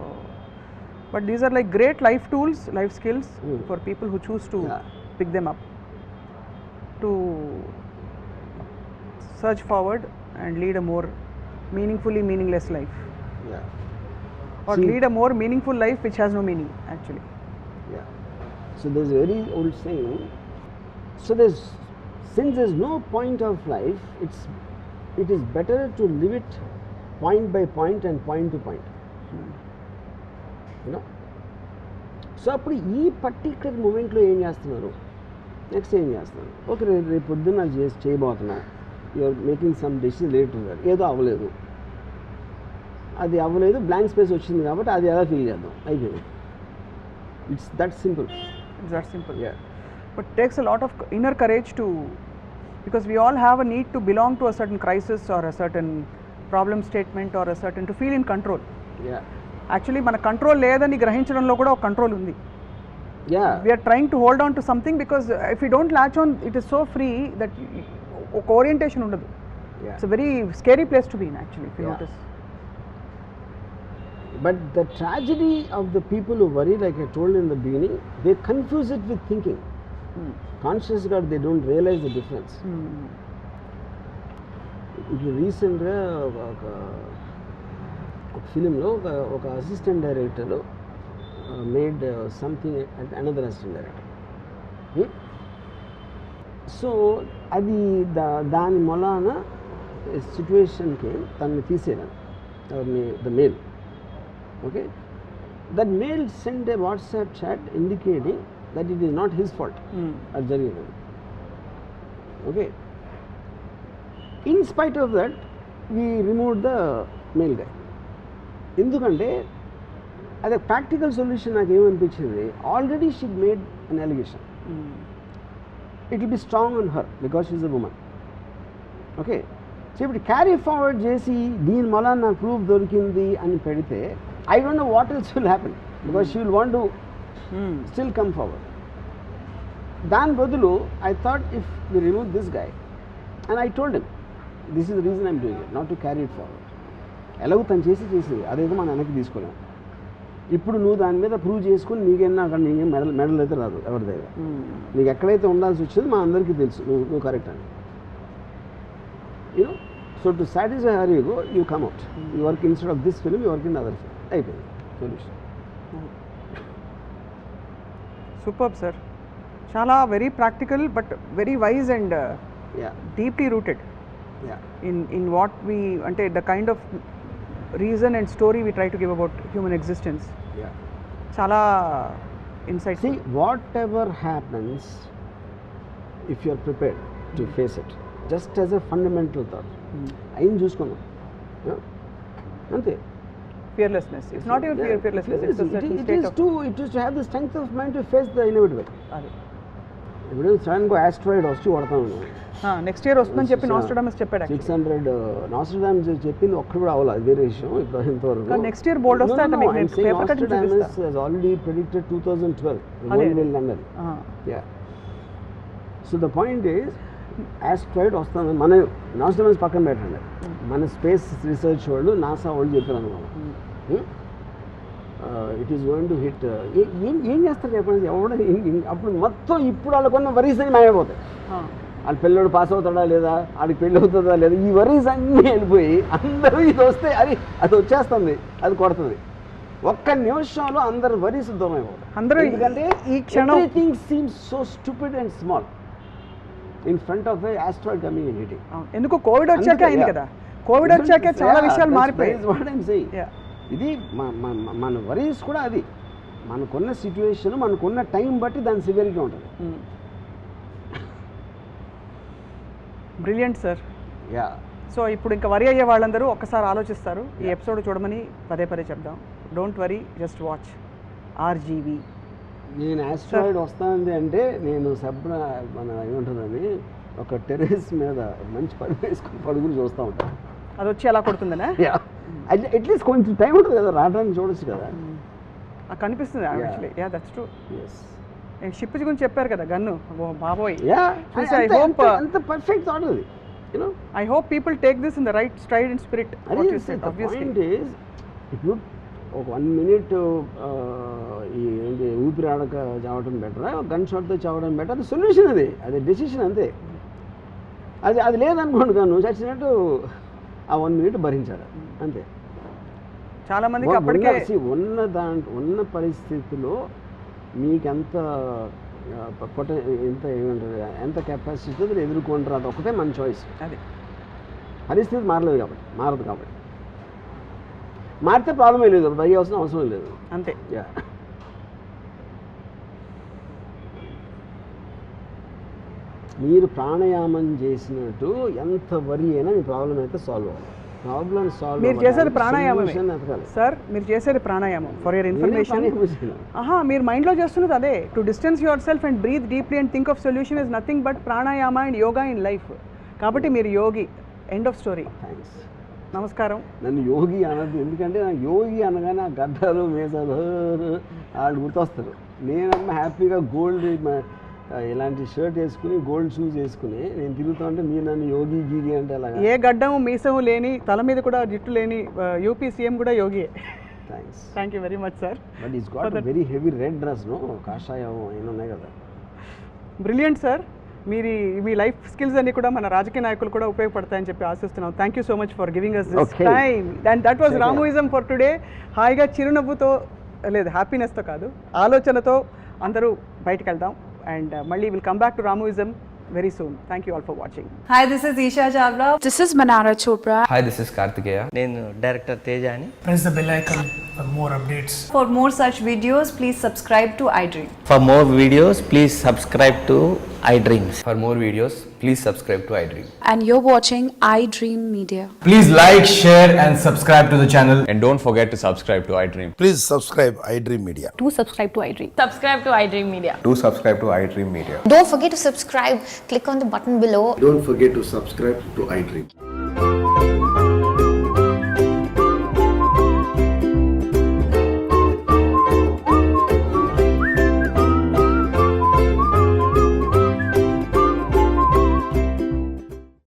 but these are like great life tools, life skills for people who choose to pick them up, to search forward and lead a more meaningfully meaningless life. Or lead a more meaningful life which has no meaning actually. So there's a very old saying, since there's no point of life, it is better to live it point by point and point to point. So అప్పుడు ఈ particular మూమెంట్లో ఏం చేస్తున్నారు, next ఏం చేస్తున్నారు, okay రేపు పొద్దున్న చేయబోతున్నా, you're making some decision related to that, ఏదో అవ్వలేదు, అది అవ్వలేదు, బ్లాంక్ స్పేస్ వచ్చింది కాబట్టి అది ఎలా ఫీల్ చేద్దాం, అయిపోయింది. It's that simple. But it takes a lot of inner courage to, because we all have a need to belong to a certain crisis or a certain problem statement or a certain, to feel in control. Actually మన control లేదని గ్రహించడంలో కూడా ఒక control ఉంది. We are trying to hold on to something because if you don't latch on, it is so free that ఒక orientation ఉండదు. It's a very scary place to be in actually, if you notice. But the tragedy of the people who worry, like I told in the beginning, they confuse it with thinking. Conscious God, they don't realize the difference. If you recently ఒక ఫిలింలో ఒక assistant director made something another assistant director. So అది దాని మొలాన సిచ్యువేషన్కి తనని తీసేయడం, the male. Okay, that male send a WhatsApp chat indicating that it is not his fault అది జరిగింది. Okay, in spite of that we remove the male guy. ఎందుకంటే అదే ప్రాక్టికల్ సొల్యూషన్ నాకు ఏమనిపించింది, already she made an allegation, it will be strong on her because she is a woman. Okay, so ఇప్పుడు carry forward చేసి దీని వల్ల నాకు proof దొరికింది అని పెడితే I don't know what else will happen because she will want to still come forward. దాని బదులు I thought if we remove this guy and I told him this is the reason I'm doing it, not to carry it forward. ఎలాగో తను చేసి అదేదో మనం వెనక్కి తీసుకోలేము. ఇప్పుడు నువ్వు దాని మీద ప్రూవ్ చేసుకుని నీకేనా అక్కడ నీకేం మెడల్ అయితే రాదు ఎవరి దగ్గర. నీకు ఎక్కడైతే ఉండాల్సి వచ్చింది మా అందరికీ తెలుసు నువ్వు కరెక్ట్ అని. You know, so to satisfy her you go, you come out, you work instead of this film, you work in other film, అయిపోయింది సొల్యూషన్. సూపర్ సార్, చాలా very practical but very wise and deeply rooted in what we అంటే the kind of reason and story we try to give about human existence. Chala insight. See, whatever happens, if you are prepared to face it, just as a fundamental thought, I am chuskonu ante fearlessness. It's not even fearlessness, it's a certain state of it is to have the strength of mind to face the inevitable. ఇప్పుడు sudden గా asteroid వచ్చి కొడతాను, next year వస్తుందని చెప్పి నాస్ట్రాడమస్ చెప్పాడు. 600 నాస్ట్రాడమస్ చెప్పింది ఒక్కడు కూడా అవ్వలేదు, అదే విషయం. ఇప్పుడు ఇంతవరకు నెక్స్ట్ ఇయర్ బోల్డ్ వస్తే అంటే మీకు పేపర్ కటింగ్ చూపిస్తా. నాస్ట్రాడమస్ has already predicted 2012 the world will end. Yeah, so the point is asteroid వస్తుంది. మన నాస్ట్రాడమస్ పక్కన పెట్టండి, మన స్పేస్ రీసెర్చ్ వాళ్ళు నాసా వాళ్ళు చెప్పారు అనుకో, it is going to hit. ఏం చేస్తారు చెప్పండి, ఎవడ అప్పుడు మొత్తం ఇప్పుడు వాళ్ళకున్న వరీస్ అని మాయమైపోతాయి. వాళ్ళ పిల్లడు పాస్ అవుతాడా లేదా, వాళ్ళకి పెళ్ళి అవుతుందా లేదా, ఈ వరీస్ అన్నీ వెళ్ళిపోయి అందరూ ఇది వస్తే అది వచ్చేస్తుంది, అది కొడుతుంది. ఒక్క నిమిషంలో అందరు వరీస్ దూరం అయిపోతాయి. ఎందుకంటే ఈ క్షణం everything seems so stupid and small in front of A asteroid coming and hitting. ఎందుకు కోవిడ్ వచ్చాక అయింది కదా, కోవిడ్ వచ్చాక చాలా విషయాలు మారిపోయాయి. వాట్ ఐమ్ సేయింగ్, ఇది మన వరీస్ కూడా అది మనకున్న సిచ్యువేషన్, మనకున్న టైం బట్టి దాని సివియరిటీ ఉంటుంది. Brilliant sir. యా, సో ఇప్పుడు ఇంకా వరి అయ్యే వాళ్ళందరూ ఒక్కసారి ఆలోచిస్తారు, ఈ ఎపిసోడ్ చూడమని పదే చెప్దాం. Don't worry, just watch RGV. నేను ఆస్ట్రాయిడ్ వస్తుంది అంటే నేను మన ఏముంటుందని ఒక టెర్రస్ మీద మంచి పడుగు వేసుకుని పడుగులు చూస్తూ ఉంటాను. అది వచ్చి ఎలా కొడుతుందనే, అట్లీస్ట్ కొంచెం టైం ఉంటుంది కదా, రావడానికి చూడొచ్చు కదా, కనిపిస్తుంది actually. Yeah, that's true. Ship గురించి చెప్పారు కదా, గన్ను బాబోయ్. అంత పర్ఫెక్ట్ థాట్ అది. I hope people take this in the right stride and spirit. ఇప్పుడు ఒక 1 minute ఏంటి ఊపిరి ఆడక చావడం బెటరా, గన్ షాట్తో చావడం బెటర్, అది సొల్యూషన్, అది డెసిషన్ అంతే. అది లేదనుకోండి, నువ్వు చచ్చినట్టు ఆ 1 minute భరించాలి అంతే. చాలా మందికి అప్పటికే ఉన్న పరిస్థితిలో మీకు ఎంత ఏమంటారు, ఎంత కెపాసిటీ ఎదుర్కొంటారు, అది ఒకటే మన చాయిస్. అది పరిస్థితి మారదు కాబట్టి మారితే ప్రాబ్లమే లేదు, భయవలసిన అవసరం లేదు అంతే. మీరు ప్రాణాయామం చేసినట్టు ఎంత వరి అయినా మీ ప్రాబ్లం అయితే సాల్వ్ అవ్వాలి. ప్రాబ్లం సాల్వ్ మీరు చేసేది ప్రాణాయామం సార్, మీరు చేసేది ప్రాణాయామం. ఫర్ యువర్ ఇన్ఫర్మేషన్, మీరు మైండ్లో చేస్తున్నది అదే. To distance yourself and breathe deeply and think of solution is nothing but pranayama and yoga in life. కాబట్టి మీరు యోగి, ఎండ్ ఆఫ్ స్టోరీ. థ్యాంక్స్. నమస్కారం. నన్ను యోగి అనద్దు, ఎందుకంటే నాకు యోగి అనగానే ఆ గడ్డలు మేసాలు వాళ్ళు గుర్తొస్తారు. నేనమ్మ హ్యాపీగా గోల్డ్ ఇలాంటి షర్ట్ వేసుకుని గోల్డ్ షూస్ వేసుకుని నేను తిరుగుతా ఉంటే మీరు నన్ను యోగి గీగి అంటే అలాగా. ఏ గడ్డము మీసము లేని, తల మీద కూడా జుట్టు లేని యూపీ సీఎం కూడా యోగియే. Thank you very much sir. But is got very heavy red dress, no కాషాయం ఏమి ఉన్నాయి కదా. Brilliant sir. మీరు మీ లైఫ్ స్కిల్స్ అన్ని కూడా మన రాజకీయ నాయకులు కూడా ఉపయోగపడతాయని చెప్పి ఆశిస్తున్నాం. Thank you so much for giving us this time. And that was Ramoism for today. హాయిగా చిరునవ్వుతో, లేదు హ్యాపీనెస్తో కాదు, ఆలోచనతో అందరూ బయటకు వెళ్దాం. అండ్ మళ్ళీ will come back to రామోయిజం very soon. Thank you all for watching. Hi, this is Isha Chavla. This is Manara Chopra. Hi, this is Kartikeya. నేను డైరెక్టర్ తేజ అని. Press the bell icon for more updates. For more such videos, please subscribe to iDream. For more videos, please subscribe to iDreams. For more videos, please subscribe to iDream. And you're watching iDream Media. Please like, share and subscribe to the channel. And don't forget to subscribe to iDream. Please subscribe iDream Media. Do subscribe to iDream. Subscribe to iDream Media. Do subscribe to iDream Media. Don't forget to subscribe. Click on the button below. Don't forget to subscribe to iDream.